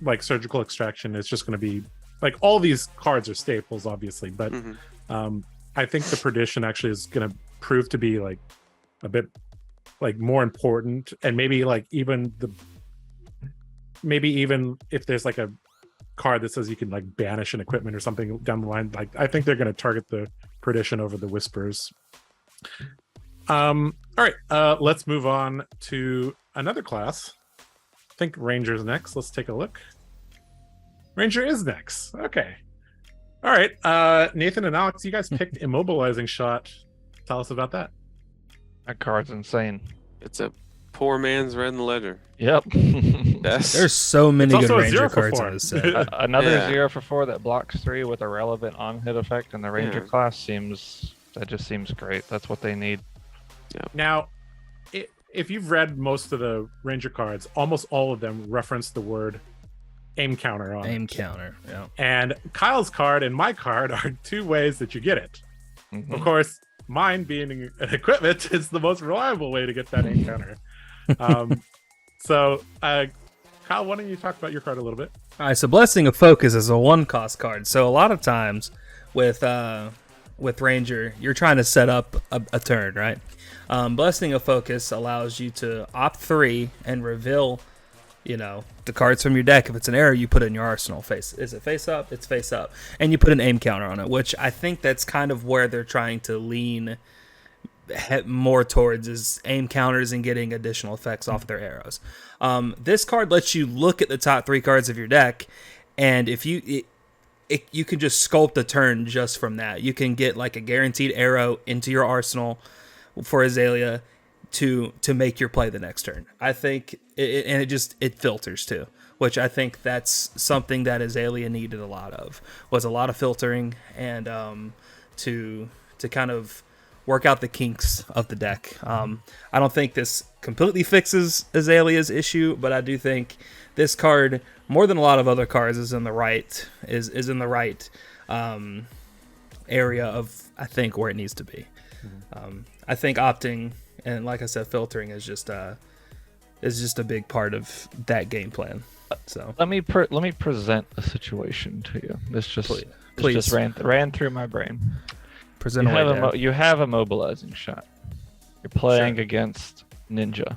like, Surgical Extraction is just going to be, like, all these cards are staples, obviously, but I think the Perdition actually is going to prove to be, like, a bit, like, more important, and maybe, like, even if there's like a card that says you can like banish an equipment or something down the line, like I think they're going to target the Perdition over the Whispers. All right, let's move on to another class. I think Ranger's next. Let's take a look. Ranger is next. Okay. All right, Nathan and Alex, you guys picked Immobilizing Shot. Tell us about that. That card's insane. It's a poor man's Red in the Ledger. Yep. There's so many good Ranger cards on this set. Another 0 for 4 that blocks 3 with a relevant on-hit effect in the Ranger class seems great. That's what they need. Yep. Now, if you've read most of the Ranger cards, almost all of them reference the word aim counter on Aim it. counter, yeah. And Kyle's card and my card are 2 ways that you get it. Of course, mine being an equipment is the most reliable way to get that aim counter. So, Kyle, why don't you talk about your card a little bit? All right, so Blessing of Focus is a 1-cost card. So a lot of times with Ranger, you're trying to set up a turn, right? Blessing of Focus allows you to opt 3 and reveal, the cards from your deck. If it's an arrow, you put it in your arsenal. Is it face up? It's face up. And you put an aim counter on it, which I think that's kind of where they're trying to lean more towards, is aim counters and getting additional effects off their arrows. This card lets you look at the top 3 cards of your deck, and if you can just sculpt a turn just from that. You can get like a guaranteed arrow into your arsenal for Azalea to make your play the next turn. I think it filters too, which I think that's something that Azalea needed a lot of, was a lot of filtering and to kind of work out the kinks of the deck. I don't think this completely fixes Azalea's issue, but I do think this card more than a lot of other cards is in the right area of, I think, where it needs to be. I think opting and, like I said, filtering is just a big part of that game plan. So let me present a situation to you. This just ran through my brain. Present you have a mobilizing shot. You're playing against Ninja.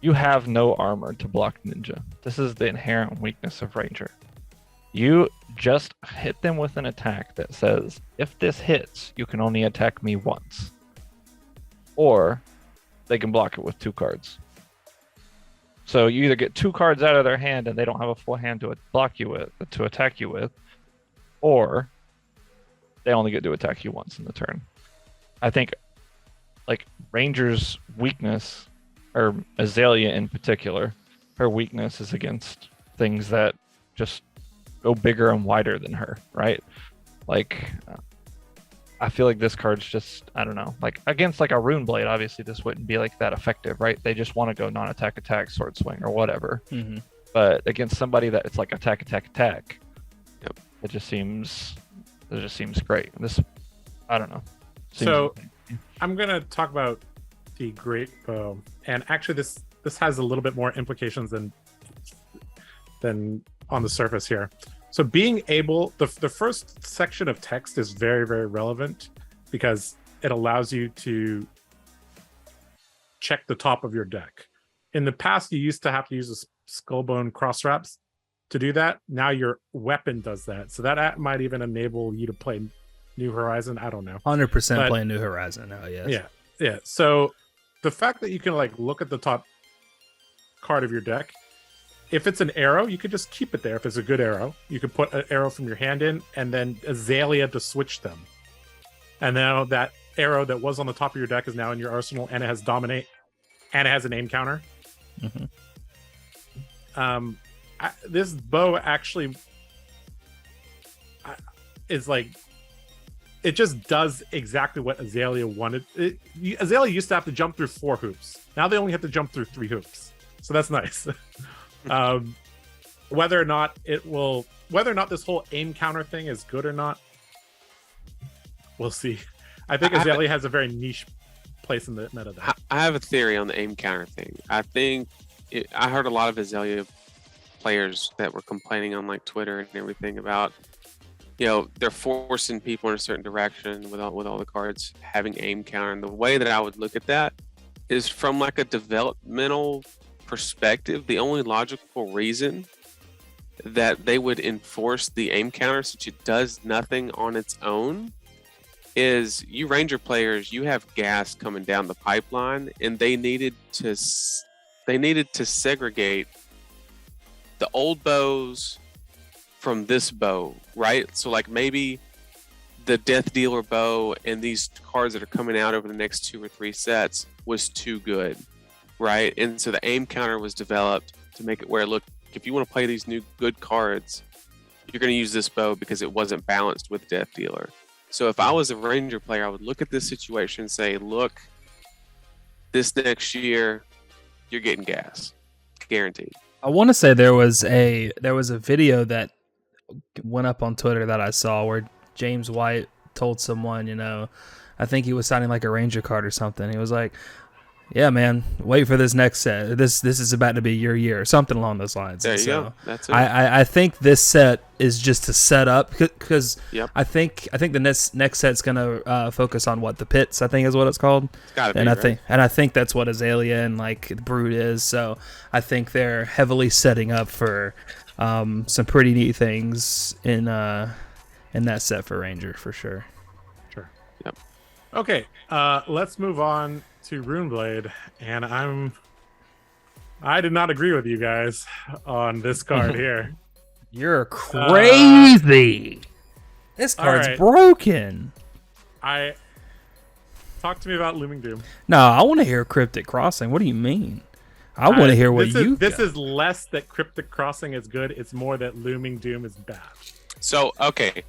You have no armor to block Ninja. This is the inherent weakness of Ranger. You just hit them with an attack that says, if this hits, you can only attack me once. Or they can block it with 2 cards. So you either get 2 cards out of their hand and they don't have a full hand to attack you with, or they only get to attack you once in the turn. I think, like, Ranger's weakness, or Azalea in particular, her weakness is against things that just go bigger and wider than her, right? Like, I feel like this card's just, I don't know, like against like a Runeblade, obviously this wouldn't be like that effective, right? They just want to go non-attack, sword swing, or whatever. Mm-hmm. But against somebody that it's like attack, Yep. it just seems great. This, I don't know. So I'm gonna talk about the Great Bow, and actually this has a little bit more implications than on the surface here. So being able, the first section of text is very, very relevant because it allows you to check the top of your deck. In the past, you used to have to use a Skullbone cross wraps to do that. Now your weapon does that. So that might even enable you to play New Horizon. I don't know. 100% playing New Horizon. Oh, yes. Yeah. So the fact that you can like look at the top card of your deck, if it's an arrow, you could just keep it there. If it's a good arrow, you could put an arrow from your hand in and then Azalea to switch them. And now that arrow that was on the top of your deck is now in your arsenal, and it has Dominate, and it has an aim counter. Mm-hmm. This bow actually is like, it just does exactly what Azalea wanted. Azalea used to have to jump through 4 hoops. Now they only have to jump through 3 hoops. So that's nice. Whether or not this whole aim counter thing is good or not, we'll see. I think Azalea has a very niche place in the meta. I have a theory on the aim counter thing. I heard a lot of Azalea players that were complaining on like Twitter and everything about, they're forcing people in a certain direction with all the cards having aim counter. And the way that I would look at that is from like a developmental perspective. The only logical reason that they would enforce the aim counter, since it does nothing on its own, is you Ranger players, you have gas coming down the pipeline, and they needed to segregate the old bows from this bow, right? So like maybe the Death Dealer bow and these cards that are coming out over the next 2 or 3 sets was too good, right? And so the aim counter was developed to make it where, look, if you want to play these new good cards, you're going to use this bow because it wasn't balanced with Death Dealer. So if I was a Ranger player, I would look at this situation and say, look, this next year, you're getting gas. Guaranteed. I want to say there was a video that went up on Twitter that I saw where James White told someone, I think he was signing like a Ranger card or something. He was like, yeah, man, wait for this next set. This is about to be your year, or something along those lines. There you go. That's it. I think this set is just to set up, because yep. I think the next set's gonna focus on the pits, I think is what it's called. It's gotta be, and I think that's what Azalea and like Brood is. So I think they're heavily setting up for some pretty neat things in that set for Ranger for sure. Sure. Yep. Okay, let's move on to Runeblade, and I did not agree with you guys on this card here. You're crazy. This card's broken. Talk to me about Looming Doom. No, I want to hear Cryptic Crossing. What do you mean? I want to hear what you. This is less that Cryptic Crossing is good. It's more that Looming Doom is bad. So okay,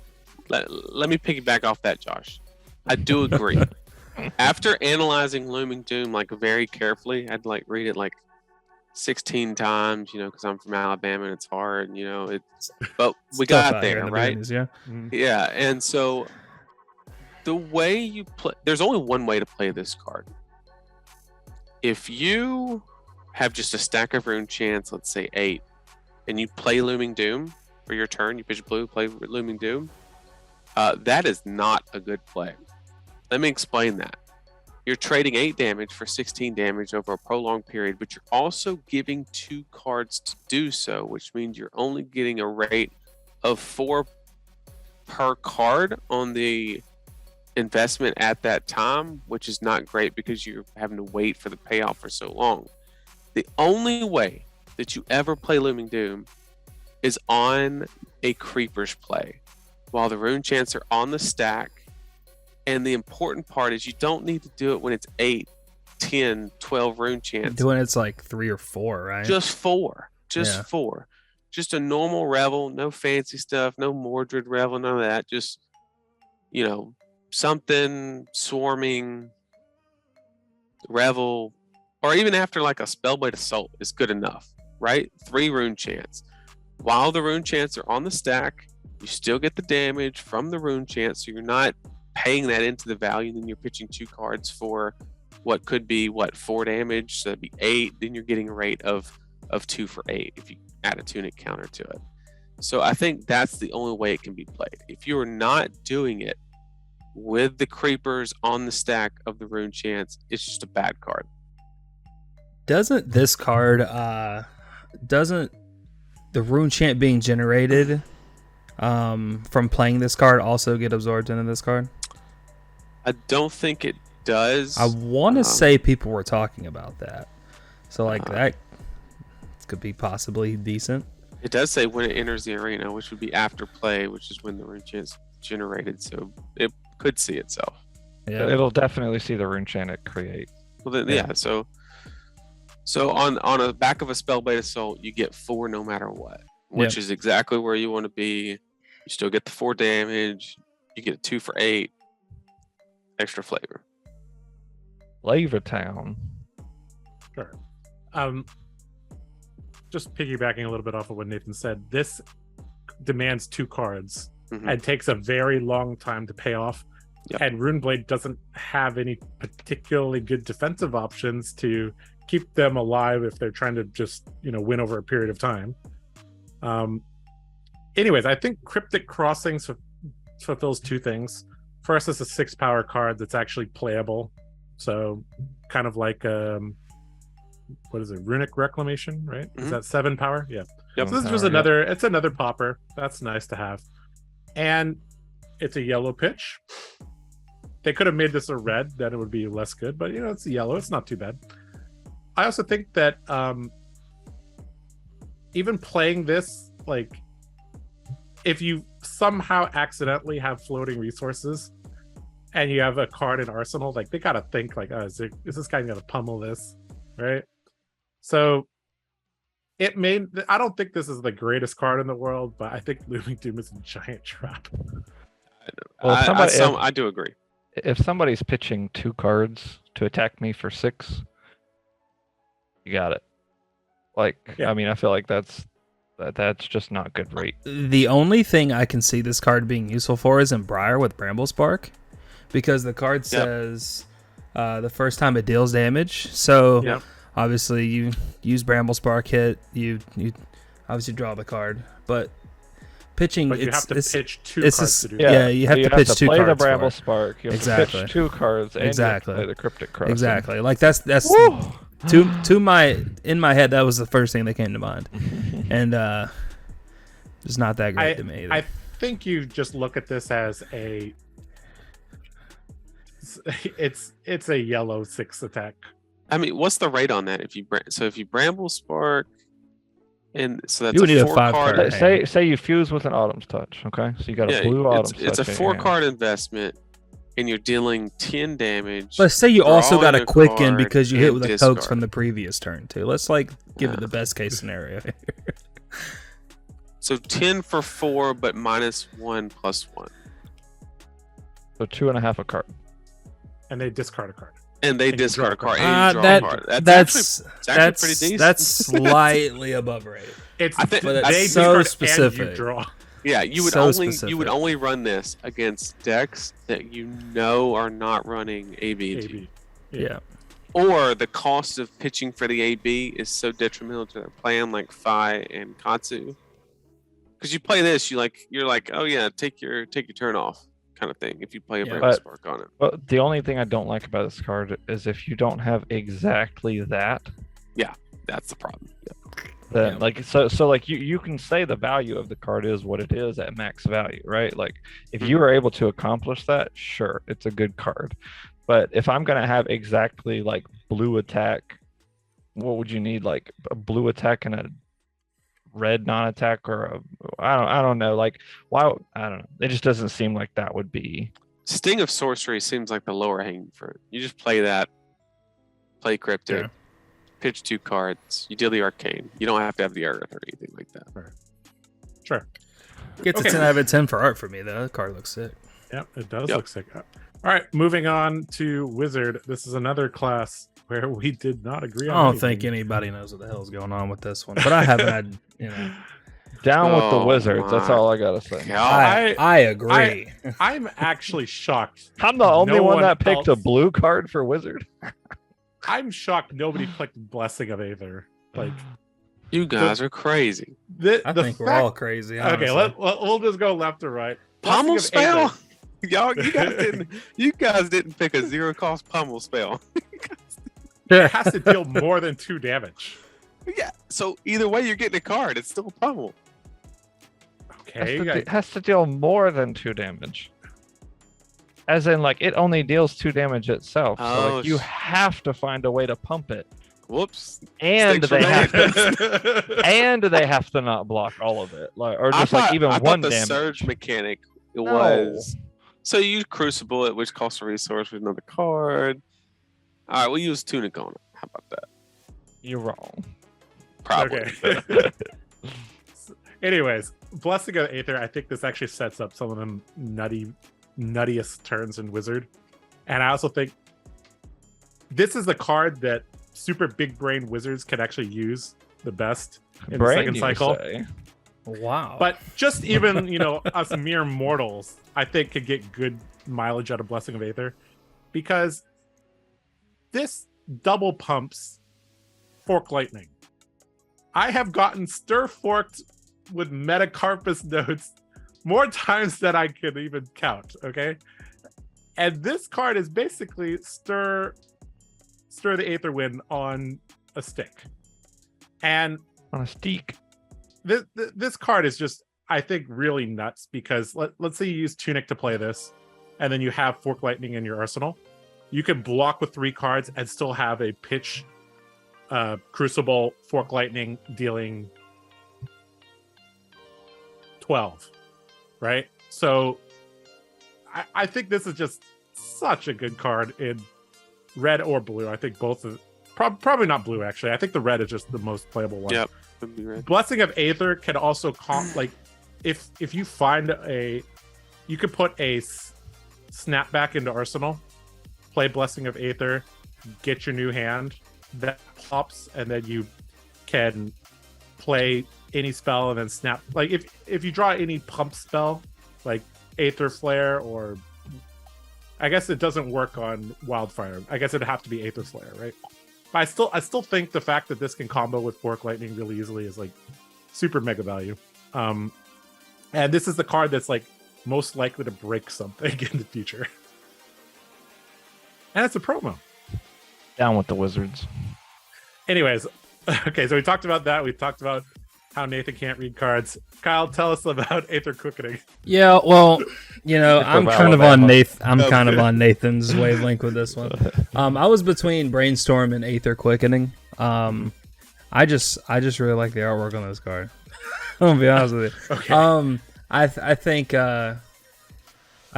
let me piggyback off that, Josh. I do agree. After analyzing Looming Doom like very carefully, I'd like read it like 16 times, because I'm from Alabama and it's hard, but we tough got out here in there, the right? boonies, yeah. Yeah, and so the way you play, there's only one way to play this card. If you have just a stack of rune chants, let's say 8, and you play Looming Doom for your turn, you pitch blue, play Looming Doom, that is not a good play. Let me explain that. You're trading 8 damage for 16 damage over a prolonged period, but you're also giving 2 cards to do so, which means you're only getting a rate of 4 per card on the investment at that time, which is not great because you're having to wait for the payoff for so long. The only way that you ever play Looming Doom is on a Creeper's play, while the rune chants are on the stack. And the important part is you don't need to do it when it's 8, 10, 12 rune chants. Doing it's like 3 or 4, right? Just 4. Yeah. 4. Just a normal revel, no fancy stuff, no Mordred revel, none of that. Just, something swarming, revel, or even after like a Spellblade Assault is good enough, right? 3 rune chants. While the rune chants are on the stack, you still get the damage from the rune chants, so you're not paying that into the value. Then you're pitching 2 cards for what could be 4 damage, so that'd be 8. Then you're getting a rate of 2 for 8 if you add a tunic counter to it. So I think that's the only way it can be played. If you are not doing it with the creepers on the stack of the rune chants, it's just a bad card. Doesn't this card doesn't the rune chant being generated from playing this card also get absorbed into this card? I don't think it does. I want to say people were talking about that. So that could be possibly decent. It does say when it enters the arena, which would be after play, which is when the rune chant's generated, so it could see itself. Yeah, It'll definitely see the rune chant it creates. Well, then, yeah. So on a back of a Spellblade Assault, you get 4 no matter what, which is exactly where you want to be. You still get the 4 damage. You get a 2 for 8. Extra flavor. Flavor Town. Sure. Just piggybacking a little bit off of what Nathan said, this demands 2 cards and takes a very long time to pay off. Yep. And Runeblade doesn't have any particularly good defensive options to keep them alive if they're trying to just win over a period of time. Anyways, I think Cryptic Crossings fulfills 2 things. First, it's a 6 power card that's actually playable, so kind of like what is it, Runic Reclamation, right? Is that 7 power? Yeah. Yep. So this was another popper. That's nice to have. And it's a yellow pitch. They could have made this a red, then it would be less good, but it's a yellow, it's not too bad. I also think that even playing this, if you somehow accidentally have floating resources and you have a card in Arsenal, they gotta think is this guy gonna pummel this, right? So I don't think this is the greatest card in the world, but I think Looming Doom is a giant trap. Well, I do agree. If somebody's pitching 2 cards to attack me for 6, you got it. I feel like that's just not good rate. The only thing I can see this card being useful for is in Briar with Bramble Spark, because the card says the first time it deals damage. So obviously you use Bramble Spark hit, you obviously draw the card, but pitching, but you have to pitch 2 cards to do that. Yeah, you have to pitch 2 cards. Play the Bramble Spark. You have to pitch 2 cards, and you have to play the Cryptic Crossing. Exactly. That's to my in my head, that was the first thing that came to mind, and it's not that great to me either. I think you just look at this as it's a yellow 6 attack. I mean, what's the rate on that? If you Bramble Spark, and so that's you would need a 4 5 card. Say you fuse with an Autumn's Touch, okay? So you got a blue Autumn's Touch. It's a 4 card investment, and you're dealing 10 damage. Let's say you also got a quicken because you hit with a discard. coax from the previous turn too. Let's give it the best case scenario here. So 10 for 4, but -1 +1. So 2.5 a card. And they discard a card. And they discard a card and draw a card. That's actually pretty decent. That's slightly above rated. But it's so specific. And you draw. Yeah, you would only run this against decks that you know are not running AB. Yeah. Or the cost of pitching for the AB is so detrimental to their plan, like Fi and Katsu. Because you play this, you're like, oh yeah, take your turn off, kind of thing. If you play a Brave Spark on it. But the only thing I don't like about this card is if you don't have exactly that. Yeah, that's the problem. Yeah. Then like you can say the value of the card is what it is at max value, right? Like if you are able to accomplish that, sure, it's a good card. But if I'm gonna have exactly like blue attack, what would you need? Like a blue attack and a red non-attack, or I don't know. Like why? I don't know. It just doesn't seem like that would be. Sting of Sorcery seems like the lower hanging fruit. You just play that, play Cryptic. Yeah. Pitch 2 cards. You deal the Arcane. You don't have to have the Earth or anything like that. Sure. Gets a 10 out of 10 for art for me, though. The card looks sick. Yep, it does look sick. All right, moving on to Wizard. This is another class where we did not agree on I don't anything. think anybody knows what the hell's going on with this one, but I haven't had, Down with the Wizards. That's all I gotta say. I agree. I'm actually shocked. I'm the only one that picked a blue card for Wizard. I'm shocked nobody clicked Blessing of Aether. Like, you guys are crazy. I think we're all crazy. Honestly. Okay, we'll just go left to right. Pummel spell. You guys didn't pick a 0-cost pummel spell. It has to deal more than 2 damage. Yeah. So either way, you're getting a card. It's still pummel. Okay. It has to deal more than 2 damage. As in, like, it only deals 2 damage itself. So like, you have to find a way to pump it. Whoops. And they have to not block all of it. Like, or just even one damage. The surge mechanic was so you use Crucible it, which costs a resource with another card. All right, we'll use Tunic on it. How about that? You're wrong. Probably. Okay. Anyways, Blessing of Aether, I think this actually sets up some of them nuttiest turns in Wizard. And I also think this is the card that super big brain wizards can actually use the best in the second cycle. Wow. But just even, us mere mortals, I think could get good mileage out of Blessing of Aether, because this double pumps Fork Lightning. I have gotten stir forked with Metacarpus nodes more times than I could even count, okay? And this card is basically stir the Aether Wind on a stick. And on a stick. This card is just, I think, really nuts, because let's say you use Tunic to play this, and then you have Fork Lightning in your arsenal. You can block with 3 cards and still have a pitch Crucible Fork Lightning dealing 12, right? So I think this is just such a good card in red or blue. I think both of probably not blue, actually. I think the red is just the most playable one. Yep. Blessing of Aether can also like if you find you could put a snapback into Arsenal, play Blessing of Aether, get your new hand that pops, and then you can play any spell and then snap. Like if you draw any pump spell, like Aether Flare, or I guess it doesn't work on Wildfire. I guess it'd have to be Aether Slayer, right? But I still think the fact that this can combo with Fork Lightning really easily is like super mega value. And this is the card that's like most likely to break something in the future. And it's a promo. Down with the Wizards. Anyways, okay, so we talked about that. We talked about how Nathan can't read cards. Kyle, tell us about Aether Quickening. Yeah, well, I'm kind of on Nathan's wavelength with this one. I was between Brainstorm and Aether Quickening. I just really like the artwork on this card. I'm gonna be honest with you. Okay. I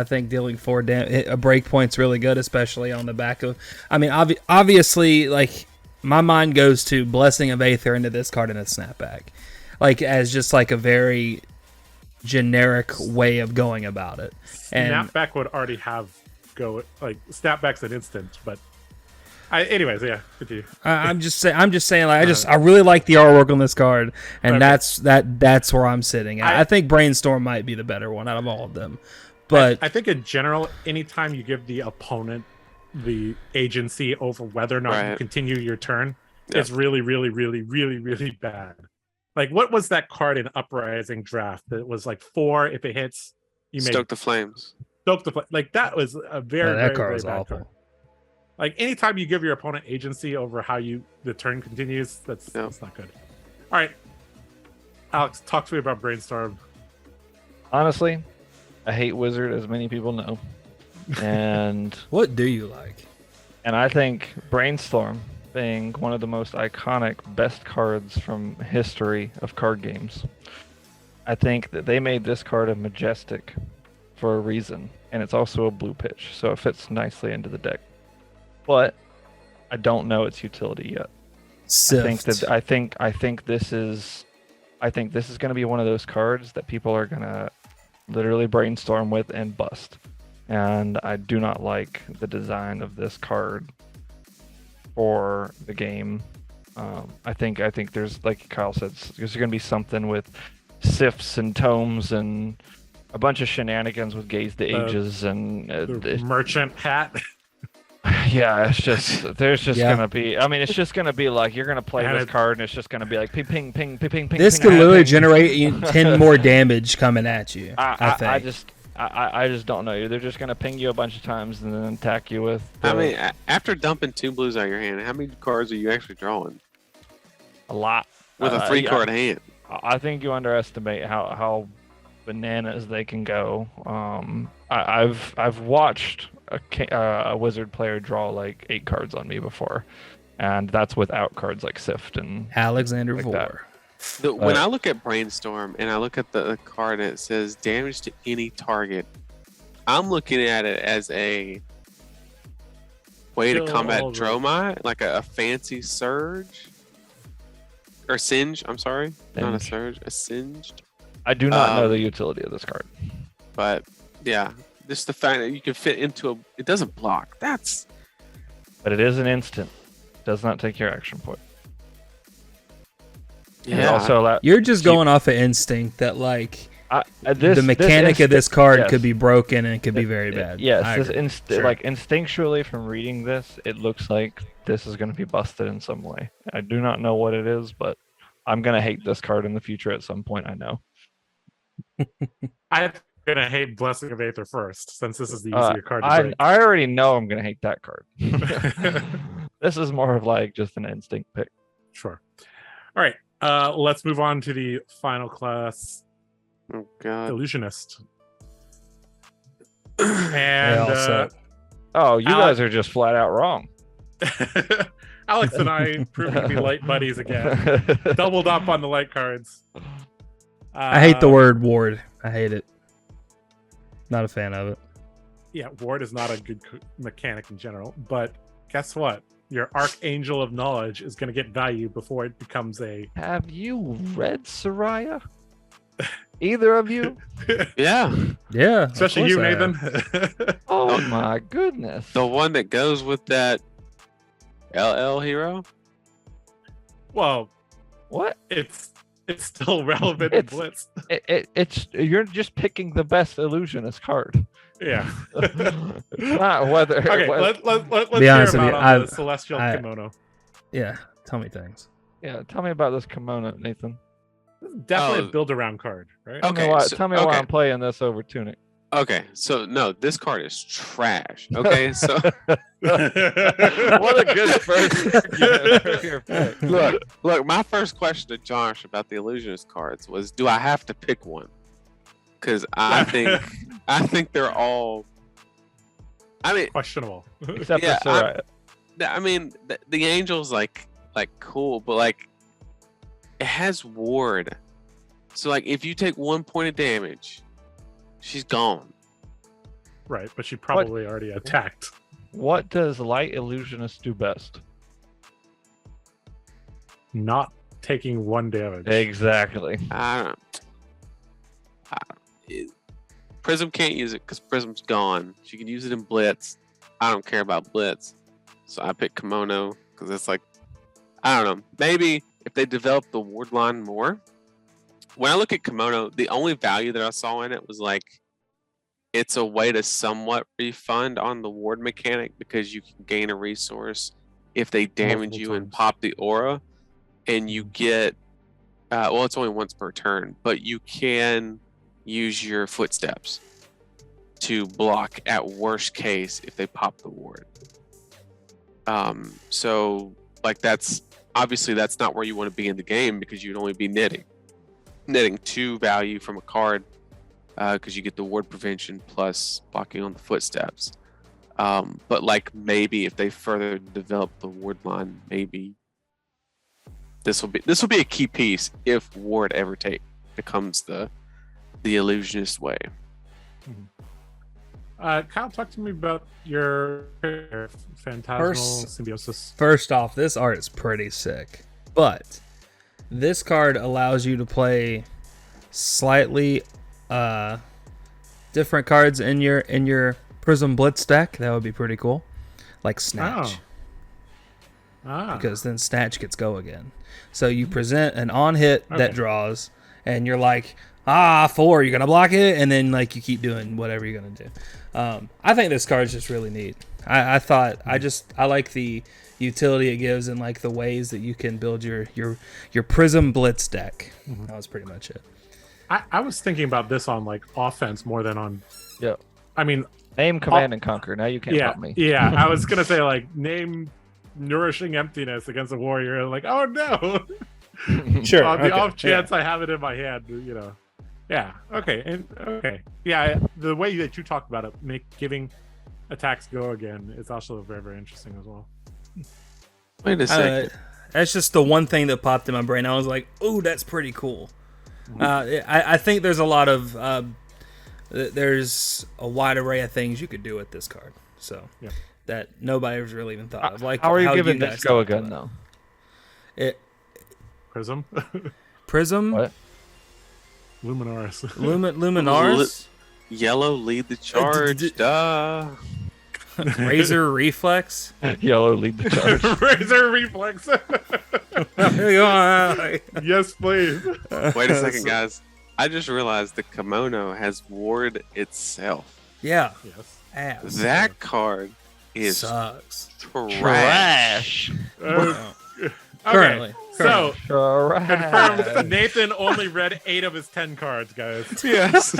think dealing 4 a breakpoint's really good, especially on the back of. I mean, obviously, like my mind goes to Blessing of Aether into this card in a snapback, like as just like a very generic way of going about it. Snapback would already have snapback's an instant, but Anyways, yeah, continue. I'm just saying, like, I really like the artwork on this card, and that's where I'm sitting at. I think Brainstorm might be the better one out of all of them, but I think in general, anytime you give the opponent the agency over whether or not you continue your turn, it's really, really, really, really, really bad. Like, what was that card in Uprising Draft that was like 4 if it hits? You Stoke the Flames. Stoke the Flames. Like, that was a very, that very, card very was bad awful. card. Like, anytime you give your opponent agency over how the turn continues, that's not good. All right, Alex, talk to me about Brainstorm. Honestly, I hate Wizard, as many people know. And what do you like? And I think Brainstorm, being one of the most iconic, best cards from history of card games, I think that they made this card a Majestic for a reason, and it's also a blue pitch, so it fits nicely into the deck. But I don't know its utility yet. I think this is going to be one of those cards that people are going to literally brainstorm with and bust. And I do not like the design of this card for the game. I think there's, like Kyle said, there's going to be something with sifts and tomes and a bunch of shenanigans with Gaze the Ages and the merchant hat. Yeah, there's just gonna be. I mean, it's just gonna be like you're gonna play this card, and it's just gonna be like ping, ping, ping, ping, ping, ping. This could literally generate 10 more damage coming at you. I just don't know. They're just gonna ping you a bunch of times and then attack you with. I mean, after dumping 2 blues out of your hand, how many cards are you actually drawing? A lot with a 3-card hand. I think you underestimate how bananas they can go. I've watched a Wizard player draw like 8 cards on me before, and that's without cards like Sift and Alexander like Vor. When I look at Brainstorm and I look at the card and it says damage to any target, I'm looking at it as a way to combat Dromai, like a fancy Surge or Singe. I'm sorry, not a Surge, a Singed. I do not know the utility of this card, but yeah, just the fact that you can fit into it doesn't block. But it is an instant. Does not take your action point. Yeah. Also, you're just going off of instinct that like the mechanic of this card could be broken and it could be very bad. Yes, like instinctually from reading this, it looks like this is going to be busted in some way. I do not know what it is, but I'm going to hate this card in the future at some point. I know. I'm gonna hate Blessing of Aether first, since this is the easier card to break. I already know I'm gonna hate that card. This is more of like just an instinct pick. Sure. All right. Let's move on to the final class. Oh God. Illusionist. And you guys are just flat out wrong. Alex and I proving to be light buddies again. Doubled up on the light cards. I hate the word ward. I hate it. Not a fan of it. Yeah, ward is not a good mechanic in general. But guess what? Your Archangel of Knowledge is going to get value before it becomes a... Have you read Soraya? Either of you? Yeah. Yeah. Especially you, Nathan. Oh my goodness. The one that goes with that LL hero? Well, what? It's still relevant in Blitz. It's you're just picking the best illusionist card. Yeah. Not whether. Okay, let's be hear honest about the celestial kimono. Yeah, tell me things. Yeah, tell me about this kimono, Nathan. This is definitely a build-around card, right? Okay, tell me why I'm playing this over Tunic. Okay, so no, this card is trash. Okay, so what a good first. Look. My first question to Josh about the Illusionist cards was, do I have to pick one? Because I think they're all. I mean, questionable. Except for Soraya. I mean, the Angel's like cool, but like it has ward, so like if you take 1 point of damage, she's gone. Right, but she probably already attacked. What does Light Illusionist do best? Not taking 1 damage. Exactly. I don't know. Prism can't use it because Prism's gone. She can use it in Blitz. I don't care about Blitz. So I picked Kimono because it's like, I don't know, maybe if they develop the ward line more. When I look at Kimono, the only value that I saw in it was like, it's a way to somewhat refund on the ward mechanic because you can gain a resource if they damage you and pop the aura, and you get, well, it's only once per turn, but you can use your footsteps to block at worst case if they pop the ward. So like that's obviously that's not where you want to be in the game because you'd only be netting 2 value from a card because you get the ward prevention plus blocking on the footsteps. But like maybe if they further develop the ward line, maybe this will be a key piece if ward ever becomes the illusionist way. Kyle, talk to me about your Phantasmal Symbiosis. First off, this art is pretty sick, but this card allows you to play slightly different cards in your Prism Blitz deck. That would be pretty cool, like Snatch. Because then Snatch gets go again. So you present an on hit that draws, and you're like, 4, you're gonna block it, and then like you keep doing whatever you're gonna do. I think this card is just really neat. I like the utility it gives and like the ways that you can build your Prism Blitz deck. That was pretty much it. I was thinking about this on like offense more than on. Yeah. I mean, name Command and Conquer. Now you can't pop me. Yeah, I was gonna say like name Nourishing Emptiness against a warrior. Like, oh no. Sure. On the off chance I have it in my hand, you know. Yeah. Okay. Okay. Yeah. The way that you talk about it, giving attacks go again, is also very, very interesting as well. Wait a second. That's just the one thing that popped in my brain. I was like, "Ooh, that's pretty cool." I think there's a lot of there's a wide array of things you could do with this card. So that nobody's really even thought of. Like, how are you giving this go again though? Prism. What? Luminaris. Luminaris. Yellow lead the charge. Duh. Razor Reflex. Yellow lead the charge. Razor Reflex. Yes, please. Wait a second, guys. I just realized the Kimono has ward itself. Yeah. Yes. Ass. That card is sucks. Trash. Currently. So, confirmed, Nathan only read 8 of his 10 cards, guys. Yes.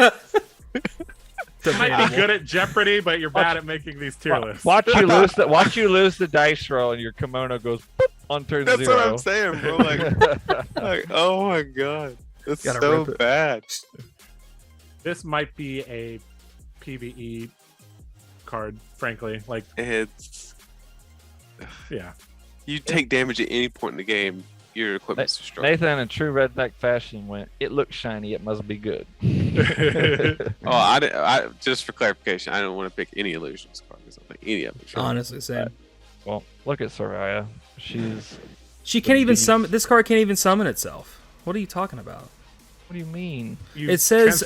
You might be good at Jeopardy, but you're bad at making these tier lists. Watch you lose the dice roll, and your kimono goes boop, on turn 0. That's what I'm saying, bro. Like, oh my god, that's so bad. This might be a PvE card, frankly. Like, it's yeah. You take damage at any point in the game, your equipment's destroyed. Nathan, in true redneck fashion, went, "It looks shiny. It must be good." Oh, I just for clarification, I don't want to pick any illusions card because I don't think any of them. Honestly, same. Well, look at Soraya. She can't even summon. This card can't even summon itself. What are you talking about? What do you mean? It says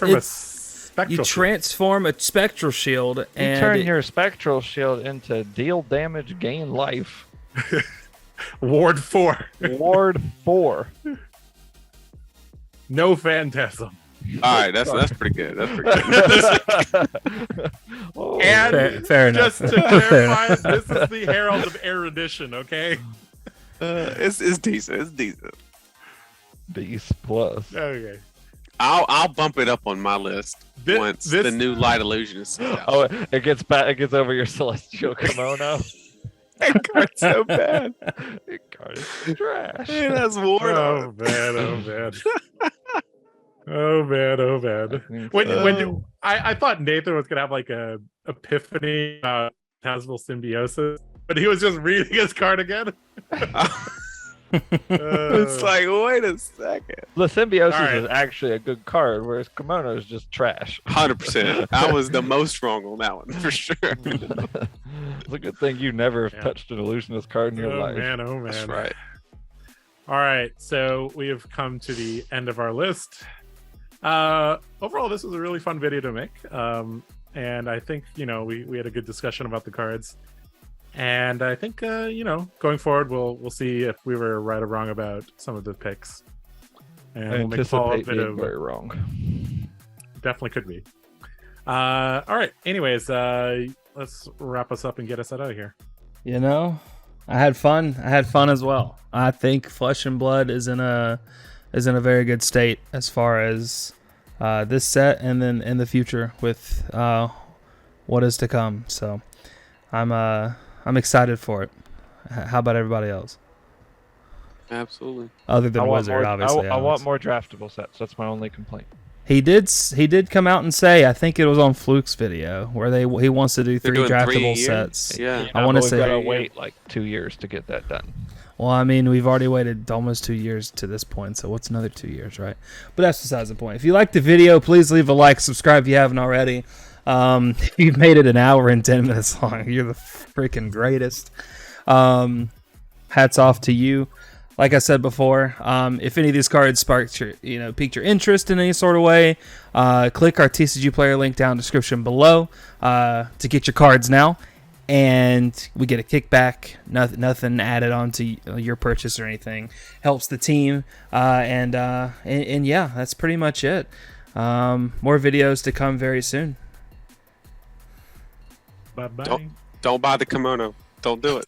you transform a spectral shield and you turn your spectral shield into deal damage, gain life. Ward 4. Ward 4. No Phantasm. All right, that's pretty good. That's pretty good. And fair enough. Just to clarify, this is the Herald of Erudition, okay? It's decent. It's decent. Beast plus. Okay. I'll bump it up on my list once the new Light Illusionist is out. Oh, it gets over your Celestial Kimono. That card's so bad. That card is trash. Man, that's ward. Oh man, oh man. Oh man, oh man. I thought Nathan was gonna have like a epiphany about Phantasmal Symbiosis, but he was just reading his card again. It's like, wait a second. The Symbiosis is actually a good card, whereas Kimono is just trash. 100%. I was the most wrong on that one, for sure. It's a good thing you never have touched an Illusionist card in your life. Oh man. That's right. All right, so we have come to the end of our list. Overall, this was a really fun video to make. And I think, we had a good discussion about the cards. And I think going forward, we'll see if we were right or wrong about some of the picks, and I we'll make a follow-up anticipate being video. very wrong. Definitely could be. All right. Anyways, let's wrap us up and get us out of here. I had fun. I had fun as well. I think Flesh and Blood is in a very good state as far as this set, and then in the future with what is to come. So I'm excited for it. How about everybody else? Absolutely. Other than Wizard, obviously. I want more draftable sets. That's my only complaint. He did come out and say, I think it was on Fluke's video, where he wants to do They're three doing 3 draftable years? sets. Yeah. I want to we've say, gotta wait like 2 years to get that done. well, I mean, we've already waited almost 2 years to this point, so what's another 2 years, right? But that's besides the point. If you liked the video, please leave a like, subscribe if you haven't already. You've made it an hour and 10 minutes long. You're the freaking greatest. Hats off to you. Like I said before, if any of these cards piqued your interest in any sort of way, click our TCG player link down in the description below to get your cards now, and we get a kickback. Nothing added on to your purchase or anything. Helps the team, and yeah, that's pretty much it. More videos to come very soon. Bye bye. Don't buy the kimono. Don't do it.